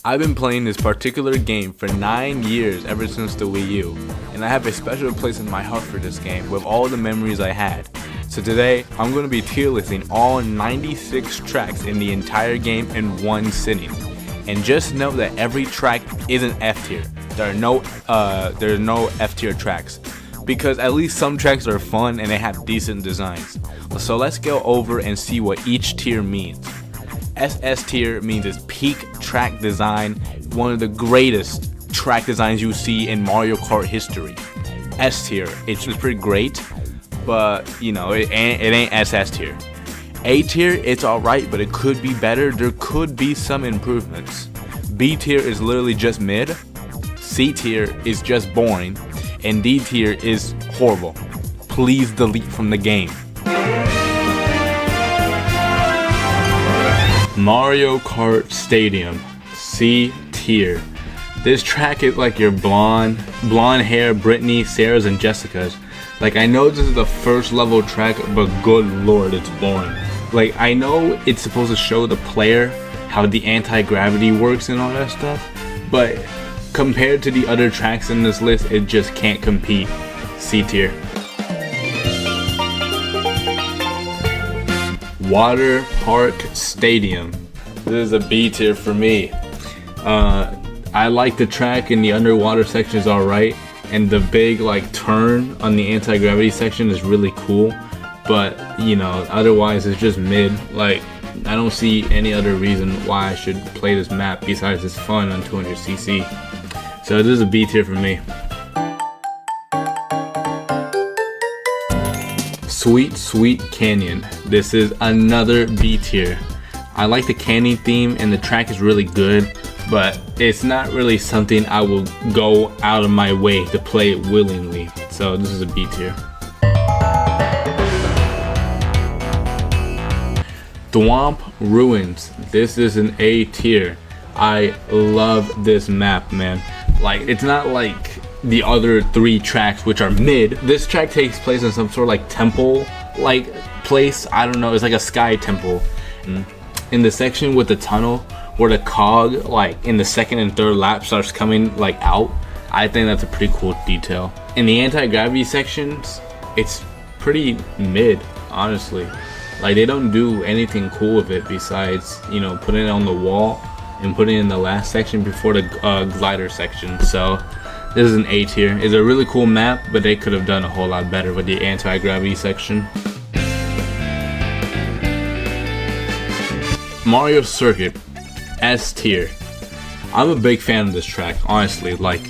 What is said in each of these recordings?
I've been playing this particular game for 9 years, ever since the Wii U, and I have a special place in my heart for this game with all the memories I had. So today, I'm going to be tier listing all 96 tracks in the entire game in one sitting. And just know that every track isn't F tier. There are no F tier tracks, because at least some tracks are fun and they have decent designs. So let's go over and see what each tier means. SS tier means it's peak track design, one of the greatest track designs you see in Mario Kart history. S tier, it's pretty great, but you know, it ain't SS tier. A tier, it's alright, but it could be better. There could be some improvements. B tier is literally just mid. C tier is just boring. And D tier is horrible. Please delete from the game. Mario Kart Stadium, C tier. This track is like your blonde hair Brittany, Sarah's, and Jessica's. Like, I know this is the first level track, but good lord, it's boring. Like, I know it's supposed to show the player how the anti-gravity works and all that stuff, but compared to the other tracks in this list, it just can't compete. C tier. Water Park Stadium. This is a B tier for me. I like the track in the underwater section is alright, and the big like turn on the anti-gravity section is really cool, but you know, otherwise it's just mid. Like, I don't see any other reason why I should play this map besides it's fun on 200cc. So this is a B tier for me. Sweet Sweet Canyon. This is another B tier. I like the canyon theme and the track is really good, but it's not really something I will go out of my way to play it willingly. So this is a B tier. Thwomp Ruins. This is an A tier. I love this map, man. Like, it's not like the other 3 tracks which are mid. This track takes place in some sort of like temple like place. I don't know, it's like a sky temple. In the section with the tunnel where the cog like in the second and third lap starts coming like out, I think that's a pretty cool detail. In the anti-gravity sections, it's pretty mid, honestly. Like, they don't do anything cool with it besides, you know, putting it on the wall and putting it in the last section before the glider section. So this is an A tier. It's a really cool map, but they could have done a whole lot better with the anti-gravity section. Mario Circuit, S tier. I'm a big fan of this track, honestly. Like,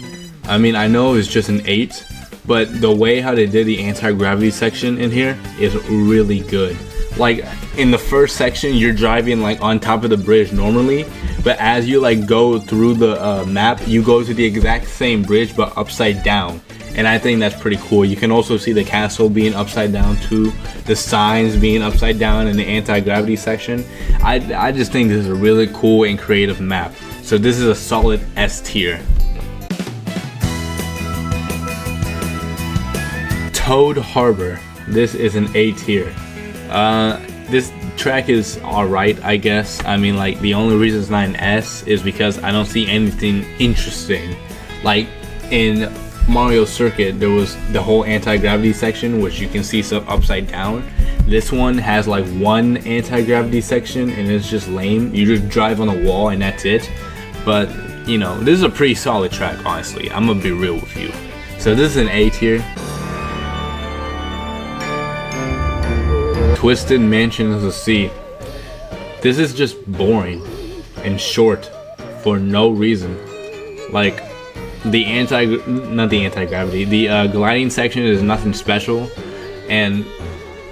I mean, I know it's just an 8, but the way how they did the anti-gravity section in here is really good. Like, in the first section, you're driving like on top of the bridge normally, but as you like go through the map, you go to the exact same bridge but upside down, and I think that's pretty cool. You can also see the castle being upside down too, the signs being upside down in the anti-gravity section. I just think this is a really cool and creative map. So this is a solid S tier. Toad Harbor. This is an A tier. This track is alright, I guess. I mean, like, the only reason it's not an S is because I don't see anything interesting. Like, in Mario Circuit, there was the whole anti-gravity section, which you can see some upside down. This one has like one anti-gravity section and it's just lame. You just drive on a wall and that's it. But, you know, this is a pretty solid track, honestly. I'm gonna be real with you. So this is an A tier. Twisted Mansion is a C. This is just boring and short for no reason. Like, the anti-gravity, the gliding section is nothing special, and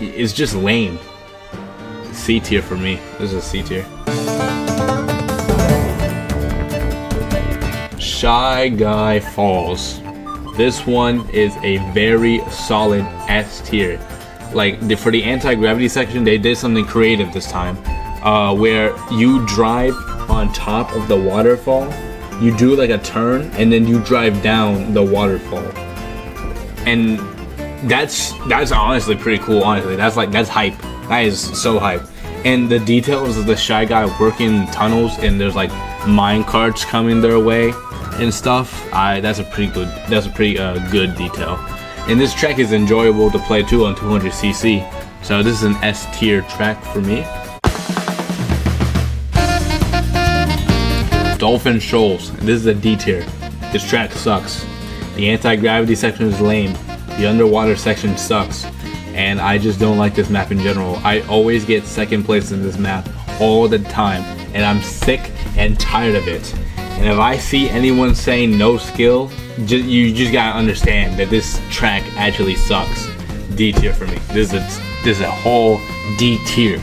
it's just lame. C tier for me. This is a C tier. Shy Guy Falls. This one is a very solid S tier. Like, for the anti-gravity section, they did something creative this time, where you drive on top of the waterfall, you do like a turn, and then you drive down the waterfall, and that's honestly pretty cool. Honestly, that's hype. That is so hype. and the details of the Shy Guy working tunnels and there's like mine carts coming their way and stuff. That's a pretty good detail. And this track is enjoyable to play too on 200cc. So this is an S tier track for me. Dolphin Shoals. This is a D tier. This track sucks. The anti-gravity section is lame. The underwater section sucks. And I just don't like this map in general. I always get second place in this map all the time. And I'm sick and tired of it. And if I see anyone saying no skill, you just gotta understand that this track actually sucks. D tier for me. This is a whole D tier.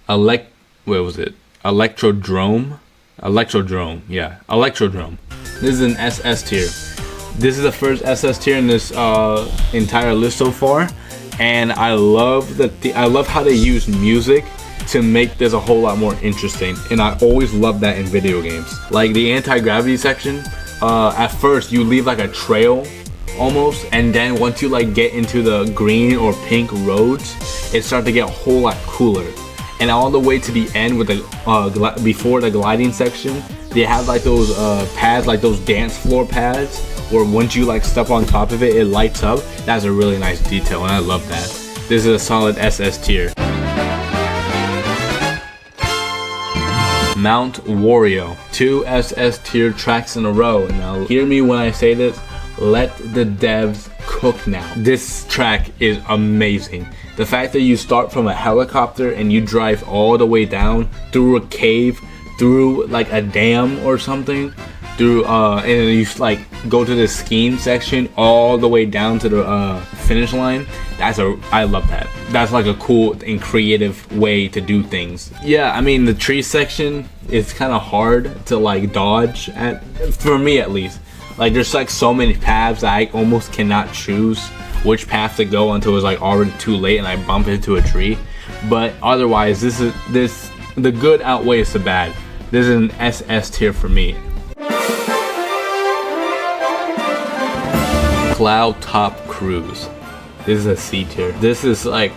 Electrodrome, yeah, Electrodrome. This is an SS tier. This is the first SS tier in this entire list so far, and I love how they use music to make this a whole lot more interesting. And I always love that in video games. Like the anti-gravity section, at first you leave like a trail almost, and then once you like get into the green or pink roads, it starts to get a whole lot cooler. And all the way to the end with the before the gliding section, they have like those pads, like those dance floor pads, where once you like step on top of it, it lights up. That's a really nice detail, and I love that. This is a solid SS tier. Mount Wario, 2 SS tier tracks in a row. Now hear me when I say this, let the devs cook now. This track is amazing. The fact that you start from a helicopter and you drive all the way down through a cave, through like a dam or something, through and then you like go to the skiing section all the way down to the finish line. I love that. That's like a cool and creative way to do things. Yeah, I mean the tree section is kind of hard to like dodge for me at least. Like there's like so many paths that I almost cannot choose which path to go until it's like already too late and I bump into a tree. But otherwise, the good outweighs the bad. This is an SS tier for me. Cloud Top Cruise. This is a C tier. This is like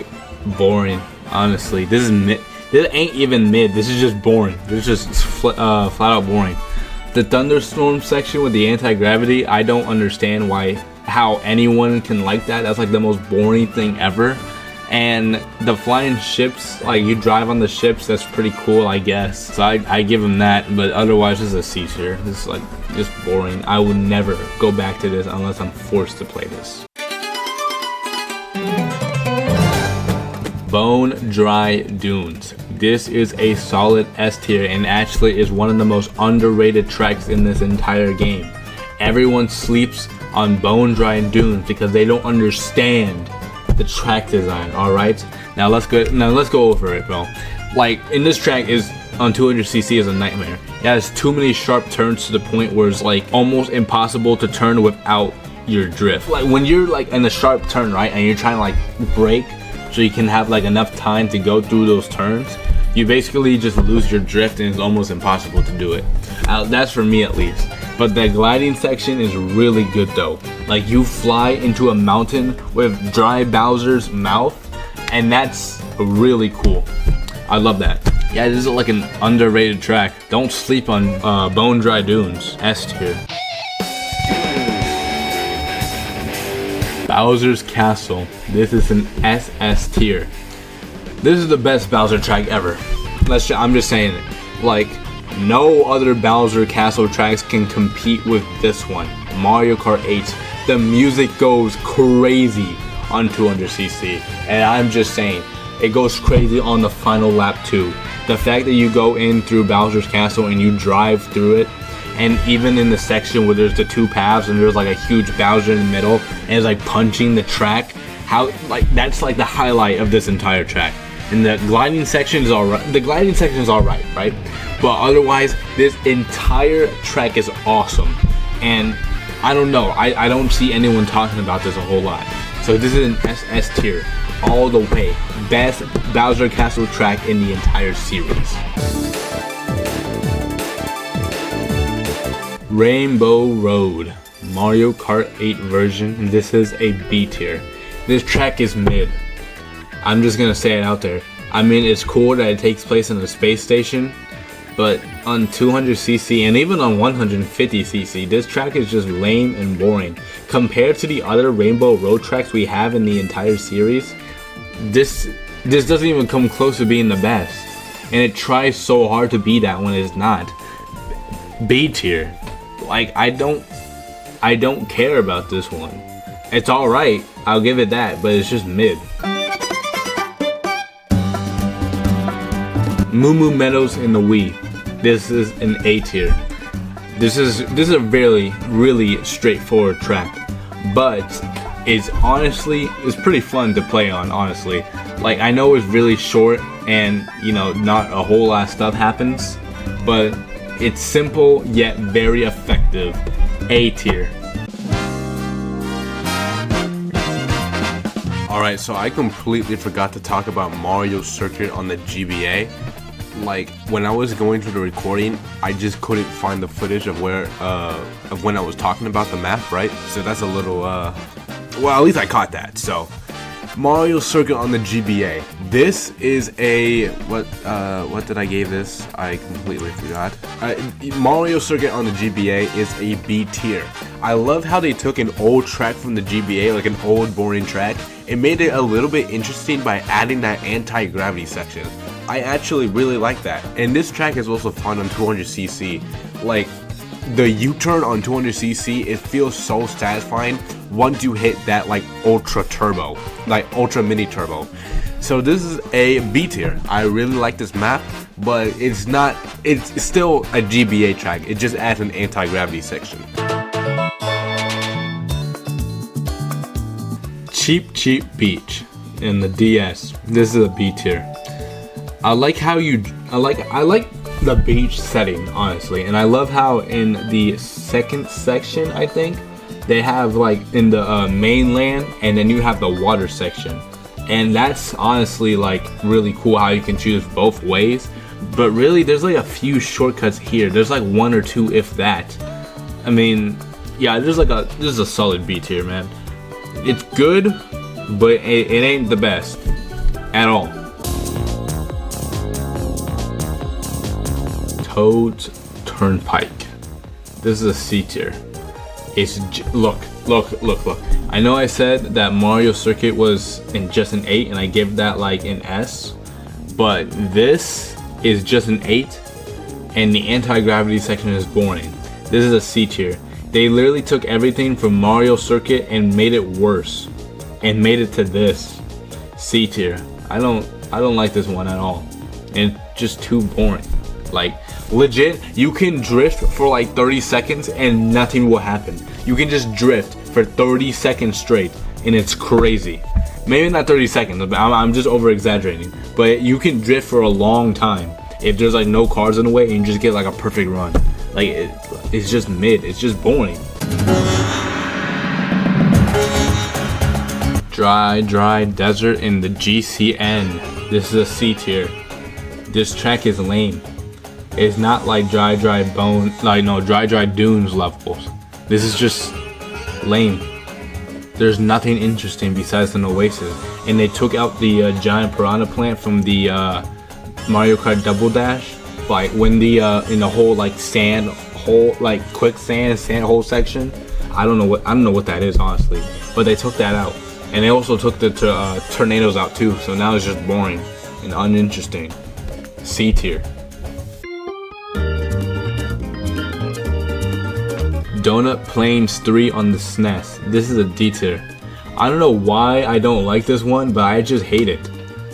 boring, honestly. This ain't even mid. This is just boring. This is just flat out boring. The thunderstorm section with the anti-gravity, I don't understand how anyone can like that. That's like the most boring thing ever. And the flying ships, like you drive on the ships, that's pretty cool, I guess. So I give them that, but otherwise this is a C tier. This is like just boring. I would never go back to this unless I'm forced to play this. Bone Dry Dunes. This is a solid S tier and actually is one of the most underrated tracks in this entire game. Everyone sleeps on Bone Dry Dunes because they don't understand the track design. All right, now let's go over it, bro. Like in this track is on 200cc is a nightmare. It has too many sharp turns to the point where it's like almost impossible to turn without your drift. Like when you're like in a sharp turn, right, and you're trying to like brake so you can have like enough time to go through those turns, you basically just lose your drift and it's almost impossible to do it. That's for me at least. But the gliding section is really good though. Like you fly into a mountain with Dry Bowser's mouth, and that's really cool. I love that. Yeah, this is like an underrated track. Don't sleep on Bone Dry Dunes. S tier. Bowser's Castle. This is an SS tier. This is the best Bowser track ever. I'm just saying it. Like, no other Bowser Castle tracks can compete with this one. Mario Kart 8. The music goes crazy on 200cc. And I'm just saying, it goes crazy on the final lap too. The fact that you go in through Bowser's Castle and you drive through it, and even in the section where there's the two paths and there's like a huge Bowser in the middle and it's like punching the track, that's like the highlight of this entire track. And the gliding section is alright. The gliding section is alright, right? But otherwise, this entire track is awesome. And I don't know, I don't see anyone talking about this a whole lot. So this is an SS tier all the way. Best Bowser Castle track in the entire series. Rainbow Road, Mario Kart 8 version. This is a B tier. This track is mid. I'm just gonna say it out there. I mean, it's cool that it takes place in a space station, but on 200cc and even on 150cc, this track is just lame and boring. Compared to the other Rainbow Road tracks we have in the entire series, this doesn't even come close to being the best. And it tries so hard to be that when it's not. B tier. Like, I don't care about this one. It's alright, I'll give it that, but it's just mid. Moo Moo Meadows in the Wii. This is an A tier. This is a really straightforward track, but it's pretty fun to play on, honestly. Like, I know it's really short and, you know, not a whole lot of stuff happens, but it's simple yet very effective. A tier. Alright, so I completely forgot to talk about Mario Circuit on the GBA. Like, when I was going through the recording, I just couldn't find the footage of when I was talking about the map, right? So that's a little, well, at least I caught that. So, Mario Circuit on the GBA. This is a, what did I give this? I completely forgot. Mario Circuit on the GBA is a B tier. I love how they took an old track from the GBA, like an old boring track, and made it a little bit interesting by adding that anti-gravity section. I actually really like that. And this track is also fun on 200cc. Like, the U-turn on 200cc, it feels so satisfying once you hit that, like, ultra turbo, like ultra mini turbo. So this is a B tier. I really like this map, but it's still a GBA track. It just adds an anti-gravity section. Cheap Beach in the DS. This is a B tier. I like how I like the beach setting, honestly, and I love how in the second section, I think, they have, like, in the mainland, and then you have the water section, and that's honestly, like, really cool how you can choose both ways. But really, there's like a few shortcuts here. There's like one or two, if that. I mean, yeah, this is a solid B tier, man. It's good, but it ain't the best at all. Toad's Turnpike. This is a C tier. It's look. I know I said that Mario Circuit was in just an 8 and I gave that like an S, but this is just an 8 and the anti-gravity section is boring. This is a C tier. They literally took everything from Mario Circuit and made it worse and made it to this. C tier. I don't like this one at all. And it's just too boring. Like, legit, you can drift for like 30 seconds and nothing will happen. You can just drift for 30 seconds straight and it's crazy. Maybe not 30 seconds, but I'm just over exaggerating. But you can drift for a long time if there's like no cars in the way and you just get like a perfect run. Like, it's just mid, it's just boring. Dry Desert in the GCN. This is a C tier. This track is lame. It's not like Dry Dunes levels. This is just lame. There's nothing interesting besides an oasis. And they took out the giant piranha plant from the Mario Kart Double Dash. Like when the in the whole like sand hole, like quicksand sand hole section. I don't know what that is, honestly. But they took that out. And they also took the tornadoes out too. So now it's just boring and uninteresting. C tier. Donut Plains 3 on the SNES. This is a D tier. I don't know why I don't like this one, but I just hate it.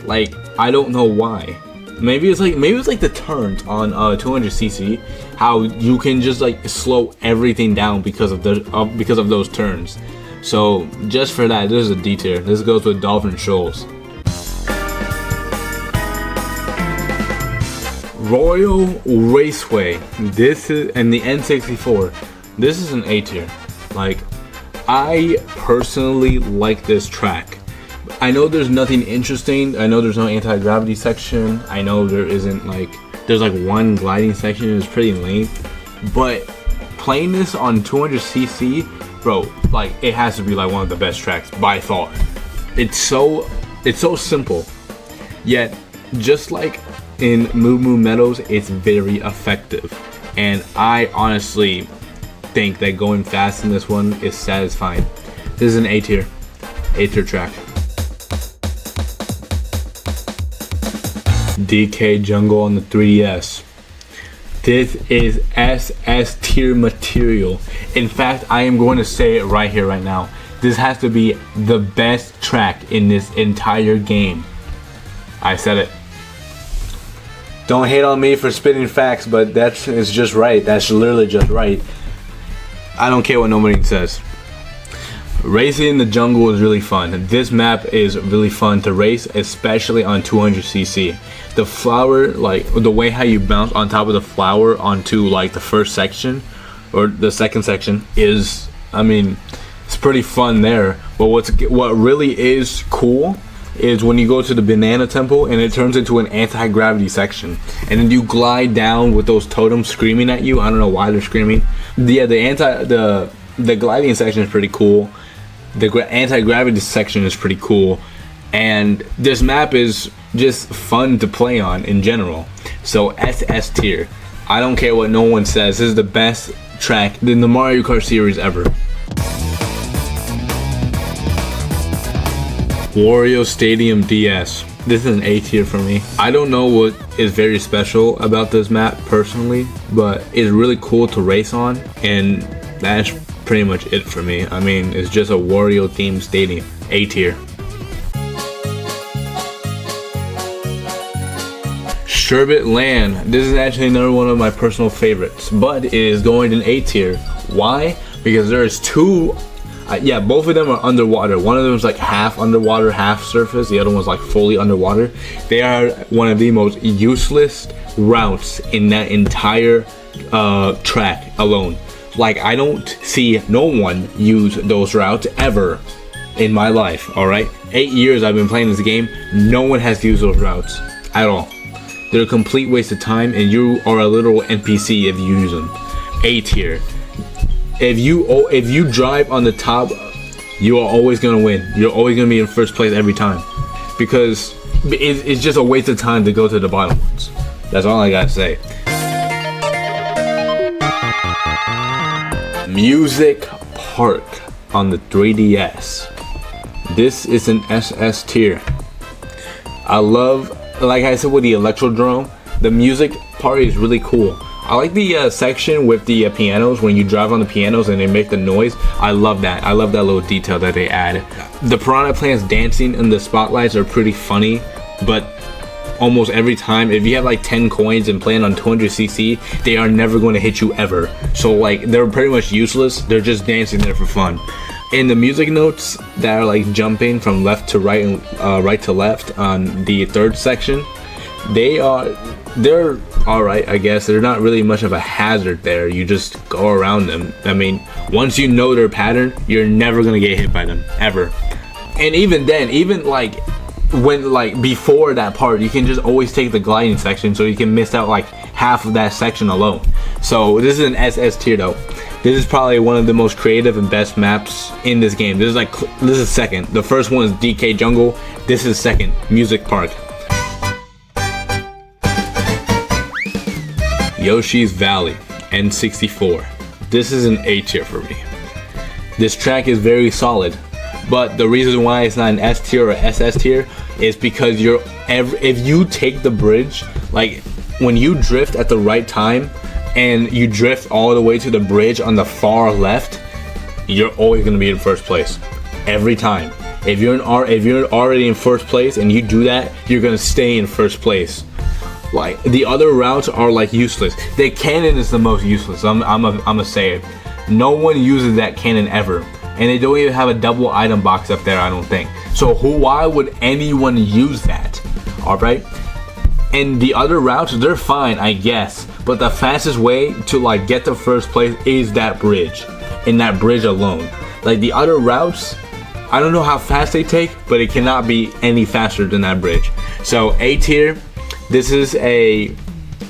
Like, I don't know why. Maybe it's like the turns on 200cc. How you can just like slow everything down because of those turns. So just for that, this is a D tier. This goes with Dolphin Shoals. Royal Raceway. This is and the N64. This is an A tier. Like, I personally like this track. I know there's nothing interesting. I know there's no anti-gravity section. I know there's like one gliding section. It's pretty lame. But playing this on 200cc, bro, like, it has to be like one of the best tracks by far. It's so It's so simple, yet just like in Moo Moo Meadows, it's very effective. And I honestly think that going fast in this one is satisfying. This is an A tier track. DK Jungle on the 3DS. This is SS tier material. In fact, I am going to say it right here, right now. This has to be the best track in this entire game. I said it. Don't hate on me for spitting facts, but it's just right. That's literally just right. I don't care what nobody says. Racing in the jungle is really fun. This map is really fun to race, especially on 200cc. The flower, like the way how you bounce on top of the flower onto like the first section or the second section is, I mean, it's pretty fun there. But what really is cool is when you go to the banana temple and it turns into an anti-gravity section, and then you glide down with those totems screaming at you. I don't know why they're screaming. Yeah, the gliding section is pretty cool. The anti-gravity section is pretty cool, and this map is just fun to play on in general. So SS tier. I don't care what no one says. This is the best track in the Mario Kart series ever. Wario Stadium DS. This is an A tier for me. I don't know what is very special about this map personally, but it's really cool to race on, and that's pretty much it for me. I mean, it's just a Wario themed stadium. A tier. Sherbet Land. This is actually another one of my personal favorites, but it is going in A tier. Why? Because there's two. Yeah, both of them are underwater. One of them is like half underwater, half surface. The other one's like fully underwater. They are one of the most useless routes in that entire track alone. Like, I don't see no one use those routes ever in my life, alright? 8 years I've been playing this game, no one has used those routes at all. They're a complete waste of time, and you are a literal NPC if you use them. A tier. If you drive on the top, you are always gonna win. You're always gonna be in first place every time, because it's just a waste of time to go to the bottom ones. That's all I gotta say. Music Park on the 3DS. This is an SS tier. I love, like I said with the Electrodrome, the music part is really cool. I like the section with the pianos, when you drive on the pianos and they make the noise. I love that. I love that little detail that they add. The piranha plants dancing in the spotlights are pretty funny, but almost every time, if you have like 10 coins and playing on 200cc, they are never going to hit you ever. So like, they're pretty much useless. They're just dancing there for fun. And the music notes that are like jumping from left to right and right to left on the third section, they're alright, I guess. They're not really much of a hazard there. You just go around them. I mean, once you know their pattern, you're never gonna get hit by them, ever. And even then, even like when like before that part, you can just always take the gliding section, so you can miss out like half of that section alone. So this is an SS tier though. This is probably one of the most creative and best maps in this game. This is second. The first one is DK Jungle. This is second, Music Park. Yoshi's Valley, N64. This is an A tier for me. This track is very solid, but the reason why it's not an S tier or SS tier is because if you take the bridge, like when you drift at the right time and you drift all the way to the bridge on the far left, you're always gonna be in first place every time. If you're already in first place and you do that, you're gonna stay in first place. Like, the other routes are like useless. The cannon is the most useless. I'm gonna say it. No one uses that cannon ever, and they don't even have a double item box up there, I don't think. So why would anyone use that? All right. And the other routes, they're fine, I guess, but the fastest way to like get to first place is that bridge, and that bridge alone. Like, the other routes, I don't know how fast they take, but it cannot be any faster than that bridge. So A tier. This is a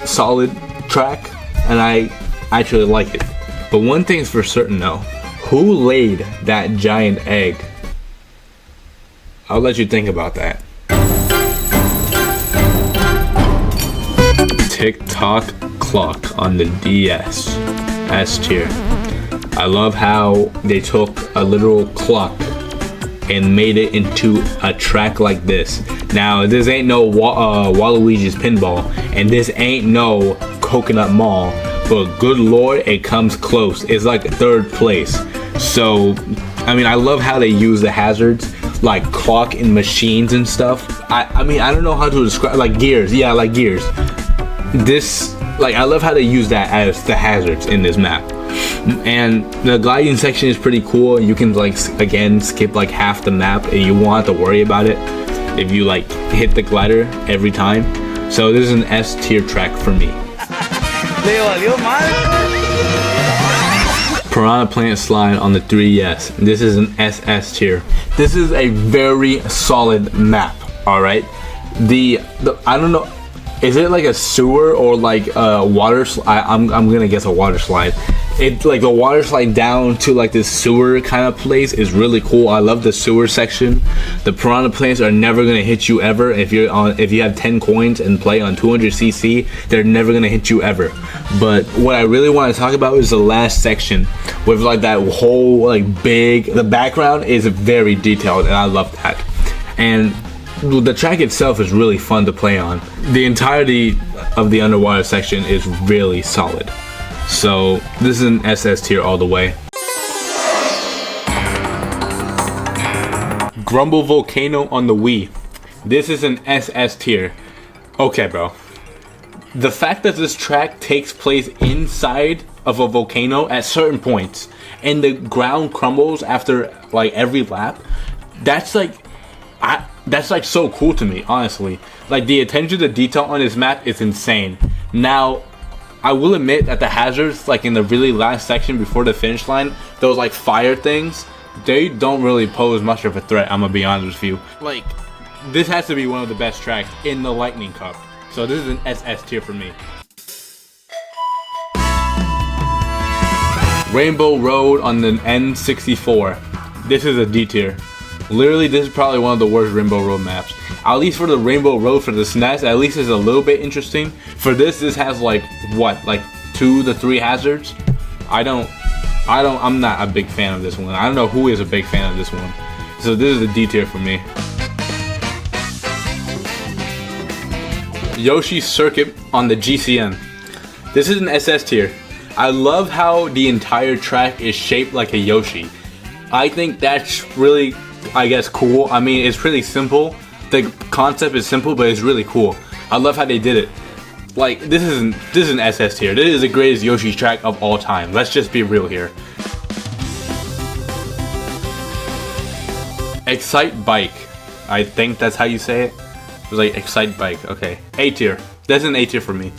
solid track, and I actually like it. But one thing's for certain though, who laid that giant egg? I'll let you think about that. tick-tock clock on the DS S tier. I love how they took a literal clock and made it into a track like this. Now, this ain't no Waluigi's Pinball, and this ain't no Coconut Mall, but good lord, it comes close. It's like third place. So, I mean, I love how they use the hazards, like clock and machines and stuff. I mean, I don't know how to describe, like gears. Yeah, like gears. This, like, I love how they use that as the hazards in this map. And the gliding section is pretty cool. You can, like, again, skip like half the map and you won't have to worry about it if you like hit the glider every time. So this is an S tier track for me. Piranha Plant Slide on the 3DS. This is an SS tier. This is a very solid map. All right. The I don't know. Is it like a sewer or like a water slide? I'm gonna guess a water slide. It's like the water slide down to like this sewer kind of place is really cool. I love the sewer section. The piranha plants are never gonna hit you ever. If you have 10 coins and play on 200cc, they're never gonna hit you ever. But what I really want to talk about is the last section with like that whole like big. The background is very detailed and I love that. And the track itself is really fun to play on. The entirety of the underwater section is really solid. So this is an SS tier all the way. Grumble Volcano on the Wii. This is an SS tier. Okay, bro. The fact that this track takes place inside of a volcano at certain points and the ground crumbles after like every lap, that's like so cool to me, honestly. Like, the attention to detail on this map is insane. Now, I will admit that the hazards, like in the really last section before the finish line, those like fire things, they don't really pose much of a threat, I'm gonna be honest with you. Like, this has to be one of the best tracks in the Lightning Cup. So this is an SS tier for me. Rainbow Road on the N64. This is a D tier. Literally, this is probably one of the worst Rainbow Road maps. At least for the Rainbow Road for the SNES, at least it's a little bit interesting. For this has like, what, like 2 to 3 hazards? I'm not a big fan of this one. I don't know who is a big fan of this one. So this is a D tier for me. Yoshi's Circuit on the GCN. This is an SS tier. I love how the entire track is shaped like a Yoshi. I think that's really, I guess, cool. I mean, it's pretty simple. The concept is simple, but it's really cool. I love how they did it. Like, this is an SS tier. This is the greatest Yoshi track of all time. Let's just be real here. Excite Bike. I think that's how you say it. It was like Excite Bike. Okay, A tier. That's an A tier for me.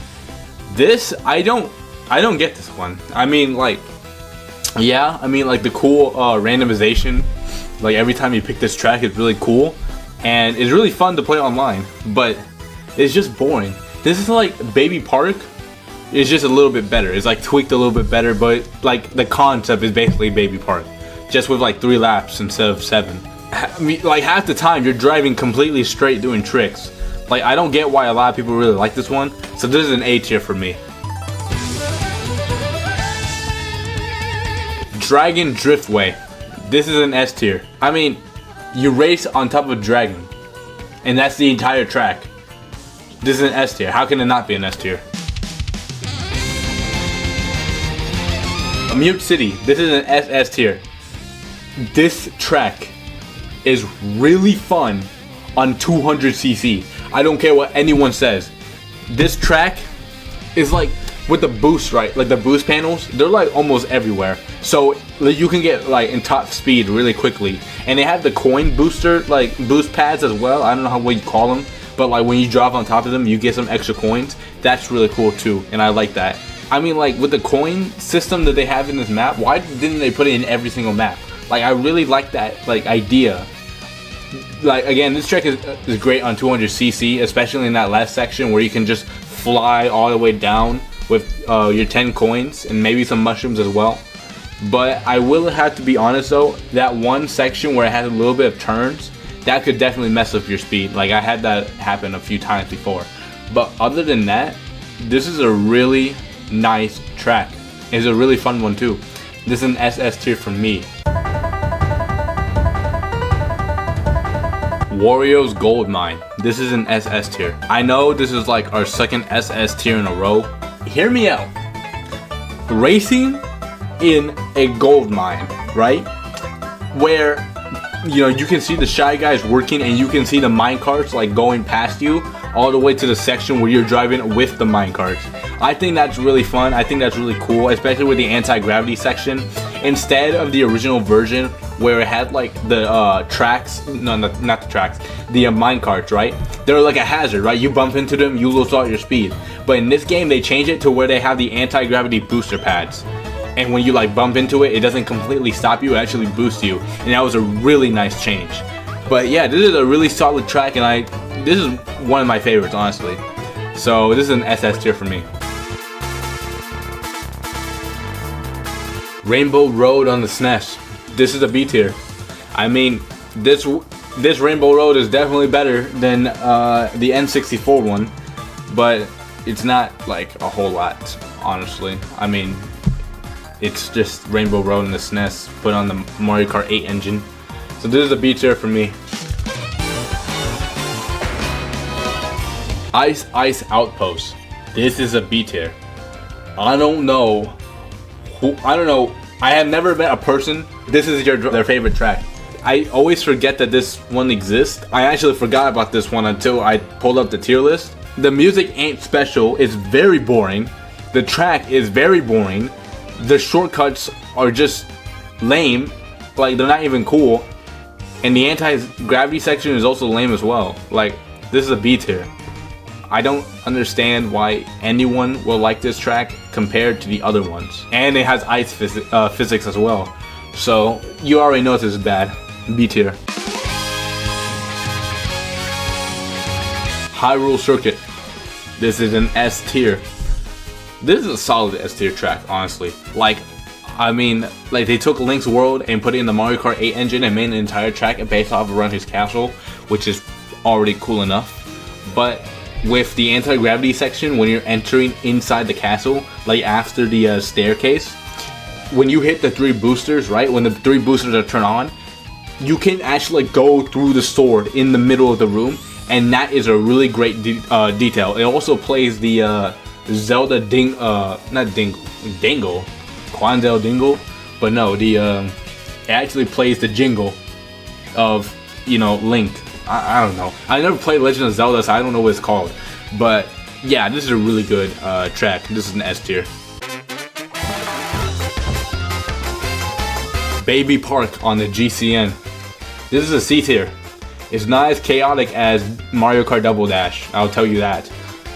This, I don't get this one. I mean, like, yeah, I mean, like, the cool randomization, like, every time you pick this track is really cool, and it's really fun to play online, but it's just boring. This is like Baby Park. It's just a little bit better. It's like tweaked a little bit better, but like the concept is basically Baby Park, just with like 3 laps instead of 7. I mean, like, half the time you're driving completely straight doing tricks. Like, I don't get why a lot of people really like this one, so this is an A tier for me. Dragon Driftway. This is an S tier. I mean, you race on top of a dragon, and that's the entire track. This is an S tier. How can it not be an S tier? Mute City. This is an SS tier. This track is really fun on 200cc. I don't care what anyone says. This track is like, with the boost, right? Like the boost panels, they're like almost everywhere. So you can get like in top speed really quickly. And they have the coin booster, like boost pads as well. I don't know what you call them, but like when you drive on top of them, you get some extra coins. That's really cool too, and I like that. I mean, like, with the coin system that they have in this map, why didn't they put it in every single map? Like, I really like that, like, idea. Like, again, this track is great on 200cc, especially in that last section where you can just fly all the way down with your 10 coins and maybe some mushrooms as well. But I will have to be honest though, that one section where it has a little bit of turns, that could definitely mess up your speed. Like, I had that happen a few times before. But other than that, this is a really nice track. It's a really fun one too. This is an SS tier for me. Wario's Gold Mine. This is an SS tier. I know this is like our second SS tier in a row. Hear me out. Racing in a gold mine, right? Where, you know, you can see the Shy Guys working and you can see the minecarts like going past you all the way to the section where you're driving with the minecarts. I think that's really fun. I think that's really cool, especially with the anti-gravity section. Instead of the original version where it had like the tracks, no, not the tracks, the minecarts, right? They're like a hazard, right? You bump into them, you lose all your speed. But in this game, they changed it to where they have the anti-gravity booster pads. And when you like bump into it, it doesn't completely stop you, it actually boosts you. And that was a really nice change. But yeah, this is a really solid track, and this is one of my favorites, honestly. So this is an SS tier for me. Rainbow Road on the SNES. This is a B tier. I mean, this Rainbow Road is definitely better than the N64 one, but it's not like a whole lot, honestly. I mean, it's just Rainbow Road in the SNES put on the Mario Kart 8 engine. So this is a B tier for me. Ice Outpost. This is a B tier. I don't know. I have never met a person. This is their favorite track. I always forget that this one exists. I actually forgot about this one until I pulled up the tier list. The music ain't special. It's very boring. The track is very boring. The shortcuts are just lame. Like, they're not even cool. And the anti-gravity section is also lame as well. Like, this is a B tier. I don't understand why anyone will like this track compared to the other ones. And it has ice physics as well. So you already know this is bad. B tier. Hyrule Circuit. This is an S tier. This is a solid S tier track, honestly. Like, I mean, like they took Link's World and put it in the Mario Kart 8 engine and made an entire track based off around his castle, which is already cool enough. But with the anti-gravity section, when you're entering inside the castle, like after the staircase, when you hit the 3 boosters, right? When the 3 boosters are turned on, you can actually go through the sword in the middle of the room, and that is a really great detail. It also plays the Zelda Dingle, Quandale Dingle, but no, it actually plays the jingle of, you know, Link. I don't know. I never played Legend of Zelda, so I don't know what it's called. But yeah, this is a really good track. This is an S tier. Baby Park on the GCN. This is a C tier. It's not as chaotic as Mario Kart Double Dash, I'll tell you that.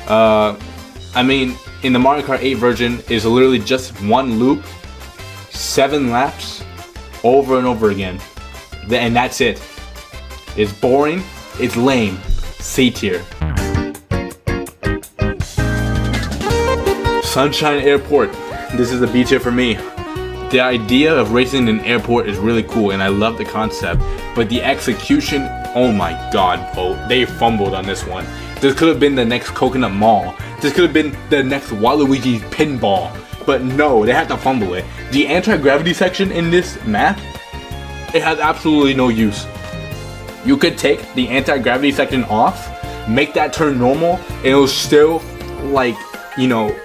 I mean, in the Mario Kart 8 version, it's literally just one loop, 7 laps, over and over again. And that's it. It's boring, it's lame. C tier. Sunshine Airport. This is a B tier for me. The idea of racing in an airport is really cool and I love the concept, but the execution, oh my god, bro, they fumbled on this one. This could have been the next Coconut Mall. This could have been the next Waluigi's Pinball, but no, they had to fumble it. The anti-gravity section in this map, it has absolutely no use. You could take the anti-gravity section off, make that turn normal, and it'll still, like, you know,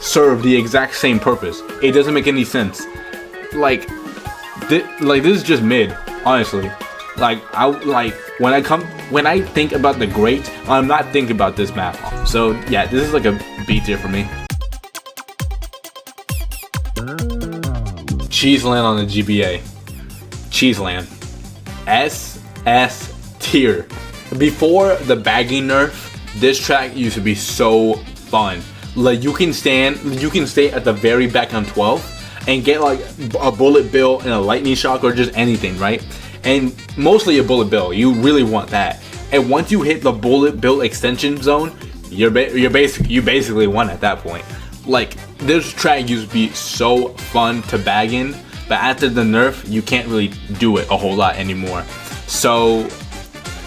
serve the exact same purpose. It doesn't make any sense. Like this is just mid, honestly. Like when I think about the great, I'm not thinking about this map. So yeah, this is like a B tier for me. Cheeseland on the GBA. Cheeseland. SS tier. Before the bagging nerf, this track used to be so fun. Like you can stay at the very back on 12 and get like a bullet bill and a lightning shock or just anything, right? And mostly a bullet bill. You really want that. And once you hit the bullet bill extension zone, you basically won at that point. Like this track used to be so fun to bag in, but after the nerf, you can't really do it a whole lot anymore. So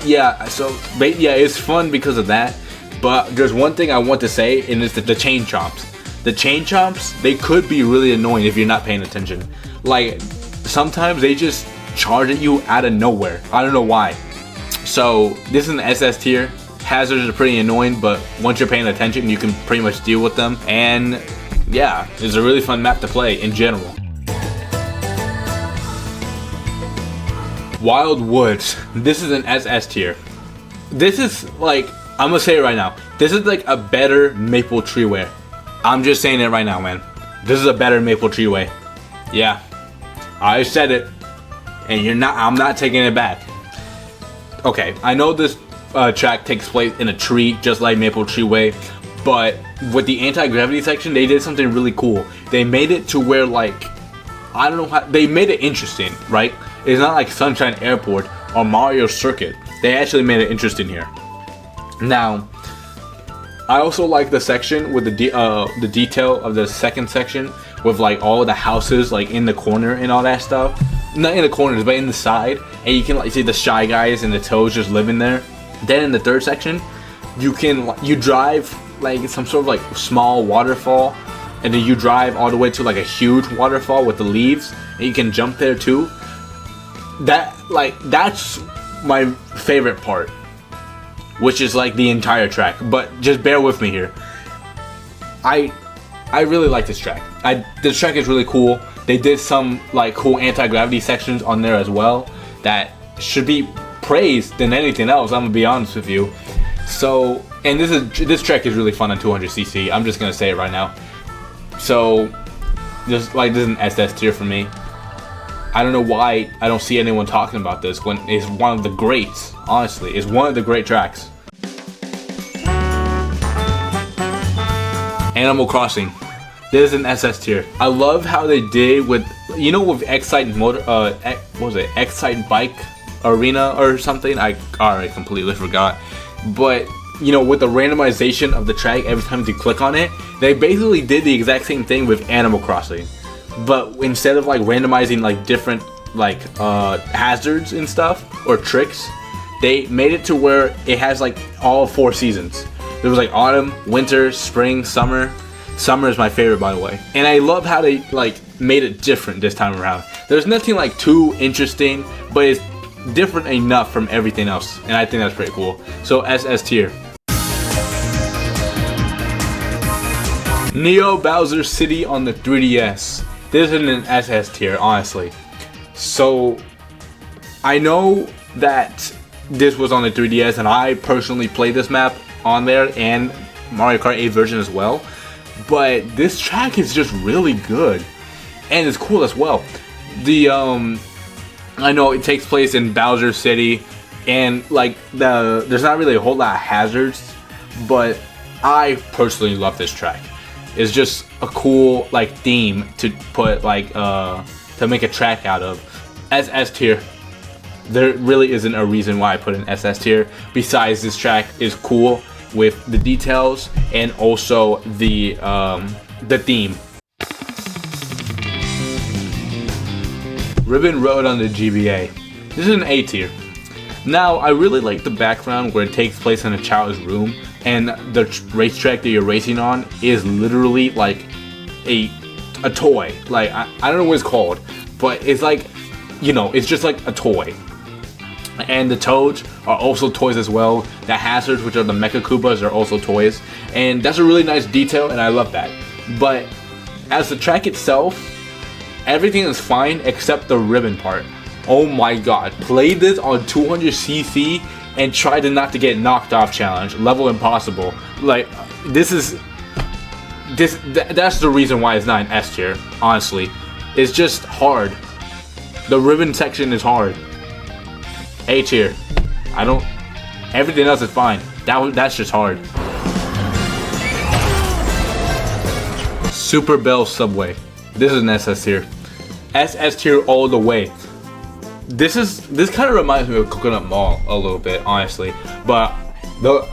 yeah, it's fun because of that. But there's one thing I want to say, and it's the chain chomps. The chain chomps, they could be really annoying if you're not paying attention. Like, sometimes they just charge at you out of nowhere. I don't know why. So this is an SS tier. Hazards are pretty annoying, but once you're paying attention, you can pretty much deal with them. And yeah, it's a really fun map to play in general. Wild Woods. This is an SS tier. This is like, I'm gonna say it right now. This is like a better Maple Treeway. I'm just saying it right now, man. This is a better Maple Treeway. Yeah, I said it, and I'm not taking it back. Okay, I know this track takes place in a tree, just like Maple Treeway, but with the anti-gravity section, they did something really cool. They made it to where, like, I don't know how, they made it interesting, right? It's not like Sunshine Airport or Mario Circuit. They actually made it interesting here. Now, I also like the section with the detail of the second section with like all the houses like in the corner and all that stuff. Not in the corners, but in the side, and you can like see the Shy Guys and the Toads just living there. Then in the third section, you drive like some sort of like small waterfall, and then you drive all the way to like a huge waterfall with the leaves, and you can jump there too. That's my favorite part, which is like the entire track. But just bear with me here. I really like this track. This track is really cool. They did some like cool anti-gravity sections on there as well that should be praised than anything else. I'm gonna be honest with you. So, and this track is really fun on 200cc. I'm just gonna say it right now. So, this is an SS tier for me. I don't know why I don't see anyone talking about this when it's one of the greats. Honestly, it's one of the great tracks. Animal Crossing. This is an SS tier. I love how they did with, you know, with Excite Motor, what was it? Excite Bike Arena or something? I completely forgot. But, you know, with the randomization of the track every time you click on it, they basically did the exact same thing with Animal Crossing. But instead of like randomizing like different like hazards and stuff or tricks, they made it to where it has like all 4 seasons. There was like autumn, winter, spring, summer. Summer is my favorite, by the way. And I love how they like made it different this time around. There's nothing like too interesting, but it's different enough from everything else, and I think that's pretty cool. So SS tier. Neo Bowser City on the 3DS. This is an SS tier, honestly. So I know that this was on the 3DS, and I personally played this map on there and Mario Kart 8 version as well. But this track is just really good, and it's cool as well. I know it takes place in Bowser City, and like there's not really a whole lot of hazards, but I personally love this track. It's just a cool like theme to put like to make a track out of. SS tier. There really isn't a reason why I put an SS tier besides this track is cool with the details and also the theme. Ribbon Road on the GBA. This is an A tier. Now, I really like the background where it takes place in a child's room, and the racetrack that you're racing on is literally like a toy. Like I don't know what it's called, but it's like, you know, it's just like a toy. And the Toads are also toys as well. The hazards, which are the Mecha Koopas, are also toys. And that's a really nice detail, and I love that. But as the track itself, everything is fine except the ribbon part. Oh my god. Play this on 200cc and try to not to get knocked off challenge. Level impossible. Like, that's the reason why it's not an S tier, honestly. It's just hard. The ribbon section is hard. A tier. Everything else is fine. That's just hard. Super Bell Subway. This is an SS tier. SS tier all the way. This kind of reminds me of Coconut Mall a little bit, honestly. But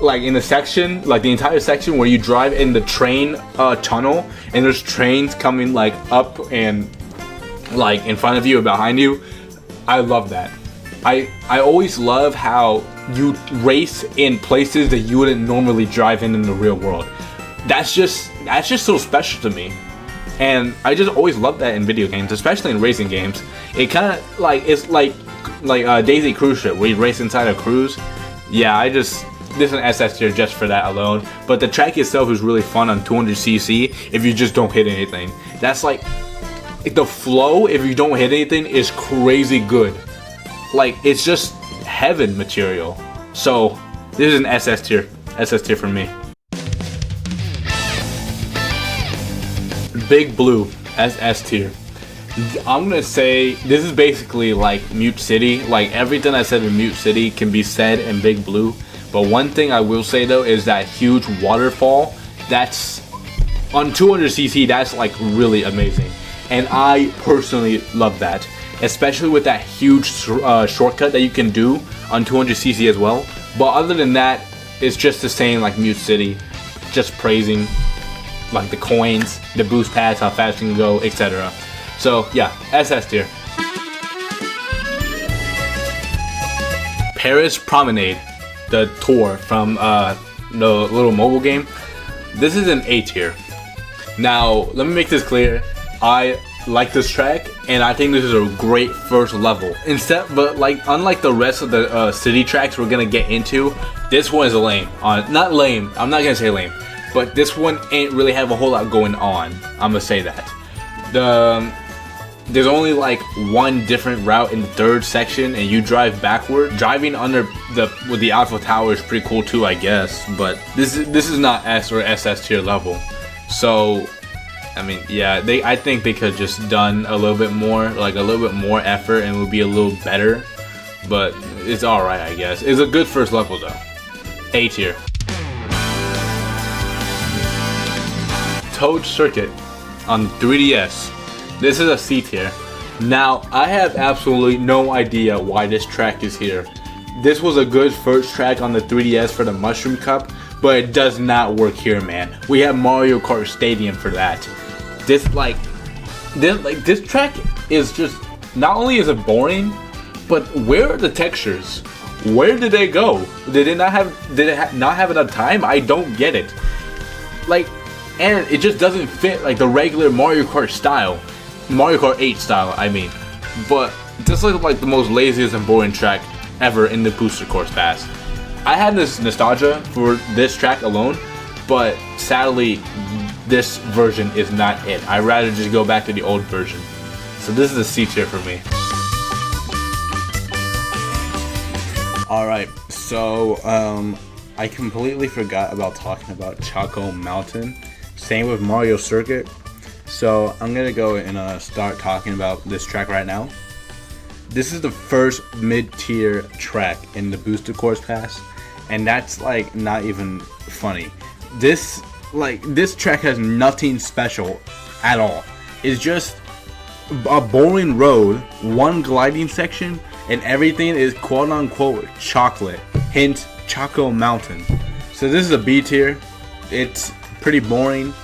like in the section, like the entire section where you drive in the train tunnel, and there's trains coming like up and like in front of you or behind you. I love that. I always love how you race in places that you wouldn't normally drive in the real world. That's just so special to me. And I just always love that in video games, especially in racing games. It kind of it's like Daisy Cruise Ship, where you race inside a cruise. Yeah, this is an SS tier just for that alone. But the track itself is really fun on 200cc if you just don't hit anything. That's like the flow if you don't hit anything is crazy good. Like, it's just heaven material. So this is an SS tier for me. Big Blue, SS tier. I'm gonna say this is basically like Mute City. Like, everything I said in Mute City can be said in Big Blue. But one thing I will say though is that huge waterfall. That's on 200cc. That's like really amazing, and I personally love that, especially with that huge shortcut that you can do on 200cc as well. But other than that, it's just the same like Mute City, just praising like the coins, the boost pads, how fast you can go, etc. So yeah, SS tier. Paris Promenade, the tour from the little mobile game. This is an A tier. Now, let me make this clear. I like this track, and I think this is a great first level. But like, unlike the rest of the city tracks we're gonna get into, this one is lame. Not lame. I'm not gonna say lame, but this one ain't really have a whole lot going on. I'm gonna say that. There's only like one different route in the third section, and you drive backward. Driving under with the Eiffel Tower is pretty cool too, I guess. But this is not S or SS tier level. So, I mean, yeah, I think they could just done a little bit more, like a little bit more effort, and it would be a little better. But it's all right, I guess. It's a good first level though. A tier. Toad Circuit on 3DS. This is a C tier. Now, I have absolutely no idea why this track is here. This was a good first track on the 3DS for the Mushroom Cup, but it does not work here, man. We have Mario Kart Stadium for that. This track is just, not only is it boring, but where are the textures? Where did they go? Did it not have enough time? I don't get it. Like, and it just doesn't fit like the regular Mario Kart style. Mario Kart 8 style, I mean. But this is like the most laziest and boring track ever in the Booster Course Pass. I had this nostalgia for this track alone, but sadly, this version is not it. I'd rather just go back to the old version. So this is a C tier for me. Alright, so I completely forgot about talking about Choco Mountain. Same with Mario Circuit. So I'm gonna go and start talking about this track right now. This is the first mid-tier track in the Booster Course Pass, and that's like not even funny. This track has nothing special at all. It's just a boring road, one gliding section, and everything is quote-unquote chocolate. Hint, Choco Mountain. So this is a B tier. It's pretty boring.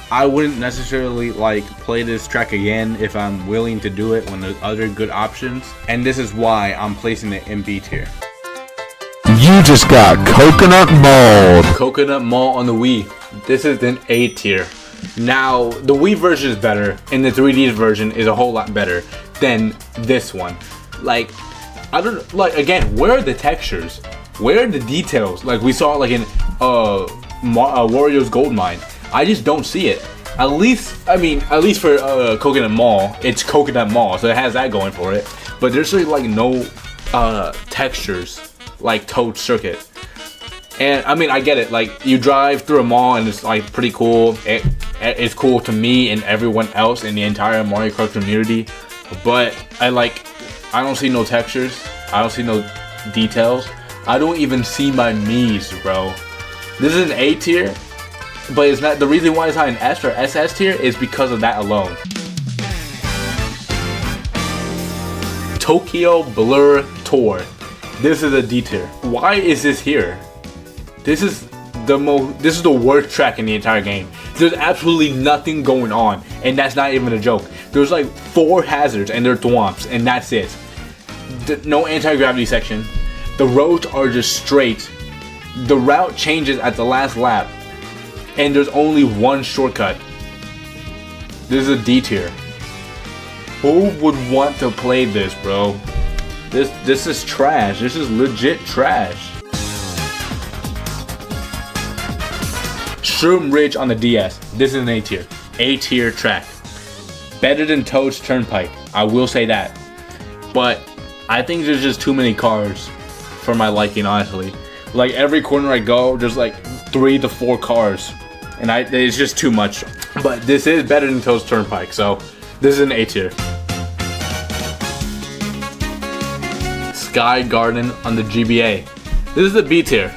I wouldn't necessarily like play this track again if I'm willing to do it when there's other good options, and this is why I'm placing it in B tier. You just got Coconut Mall. Coconut Mall on the Wii. This is an A tier. Now, the Wii version is better, and the 3D version is a whole lot better than this one. Like, I don't like, again, where are the textures? Where are the details? Like we saw like in Wario's Gold Mine. I just don't see it. At least for Coconut Mall, it's Coconut Mall, so it has that going for it. But there's really like no textures like Toad Circuit. And I mean, I get it. Like, you drive through a mall and it's like pretty cool. It's cool to me and everyone else in the entire Mario Kart community. But I don't see no textures. I don't see no details. I don't even see my Mii's, bro. This is an A tier. But it's not, the reason why it's not an S or SS tier is because of that alone. Tokyo Blur Tour. This is a D tier. Why is this here? This is the worst track in the entire game. There's absolutely nothing going on, and that's not even a joke. There's like 4 hazards and they're thwomps, and that's it. no anti-gravity section. The roads are just straight. The route changes at the last lap, and there's only one shortcut. This is a D tier. Who would want to play this, bro? This is trash. This is legit trash. Shroom Ridge on the DS. This is an A tier. A tier track. Better than Toad's Turnpike. I will say that. But I think there's just too many cars for my liking, honestly. Like every corner I go, there's like 3 to 4 cars. And it's just too much. But this is better than Toad's Turnpike, so this is an A tier. Sky Garden on the GBA. This is a B tier.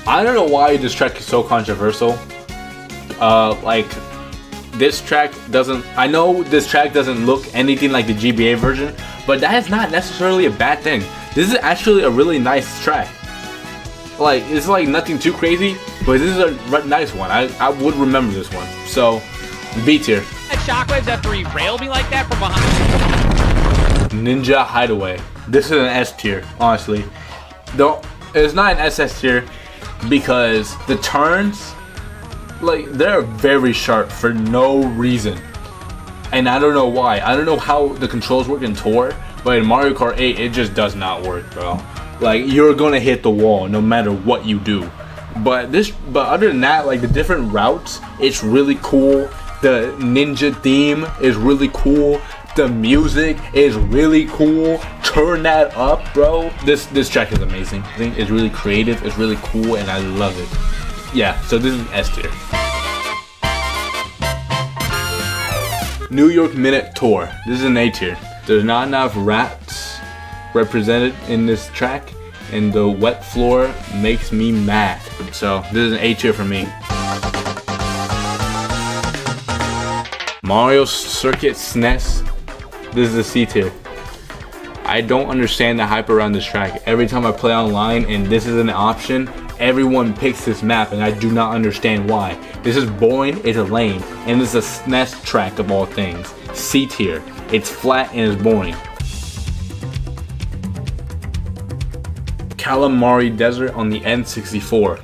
I don't know why this track is so controversial. Like this track doesn't. I know this track doesn't look anything like the GBA version, but that is not necessarily a bad thing. This is actually a really nice track. Like it's like nothing too crazy, but this is a nice one. I would remember this one. So B tier. Shockwaves after he railed me like that from behind. Ninja Hideaway. This is an S tier, honestly. Though it's not an SS tier because the turns, like they're very sharp for no reason, and I don't know why. I don't know how the controls work in Tour, but in Mario Kart 8 it just does not work, bro. Like you're gonna hit the wall no matter what you do. But other than that, like the different routes, it's really cool. The ninja theme is really cool. The music is really cool. Turn that up, bro. This track is amazing. I think it's really creative. It's really cool, and I love it. Yeah, so this is S tier. New York Minute Tour. This is an A tier. There's not enough raps represented in this track, and the wet floor makes me mad. So this is an A tier for me. Mario Circuit SNES. This is a C tier. I don't understand the hype around this track. Every time I play online and this is an option, everyone picks this map and I do not understand why. This is boring, it's lame, and this is a SNES track of all things. C tier. It's flat and it's boring. Calamari Desert on the N64.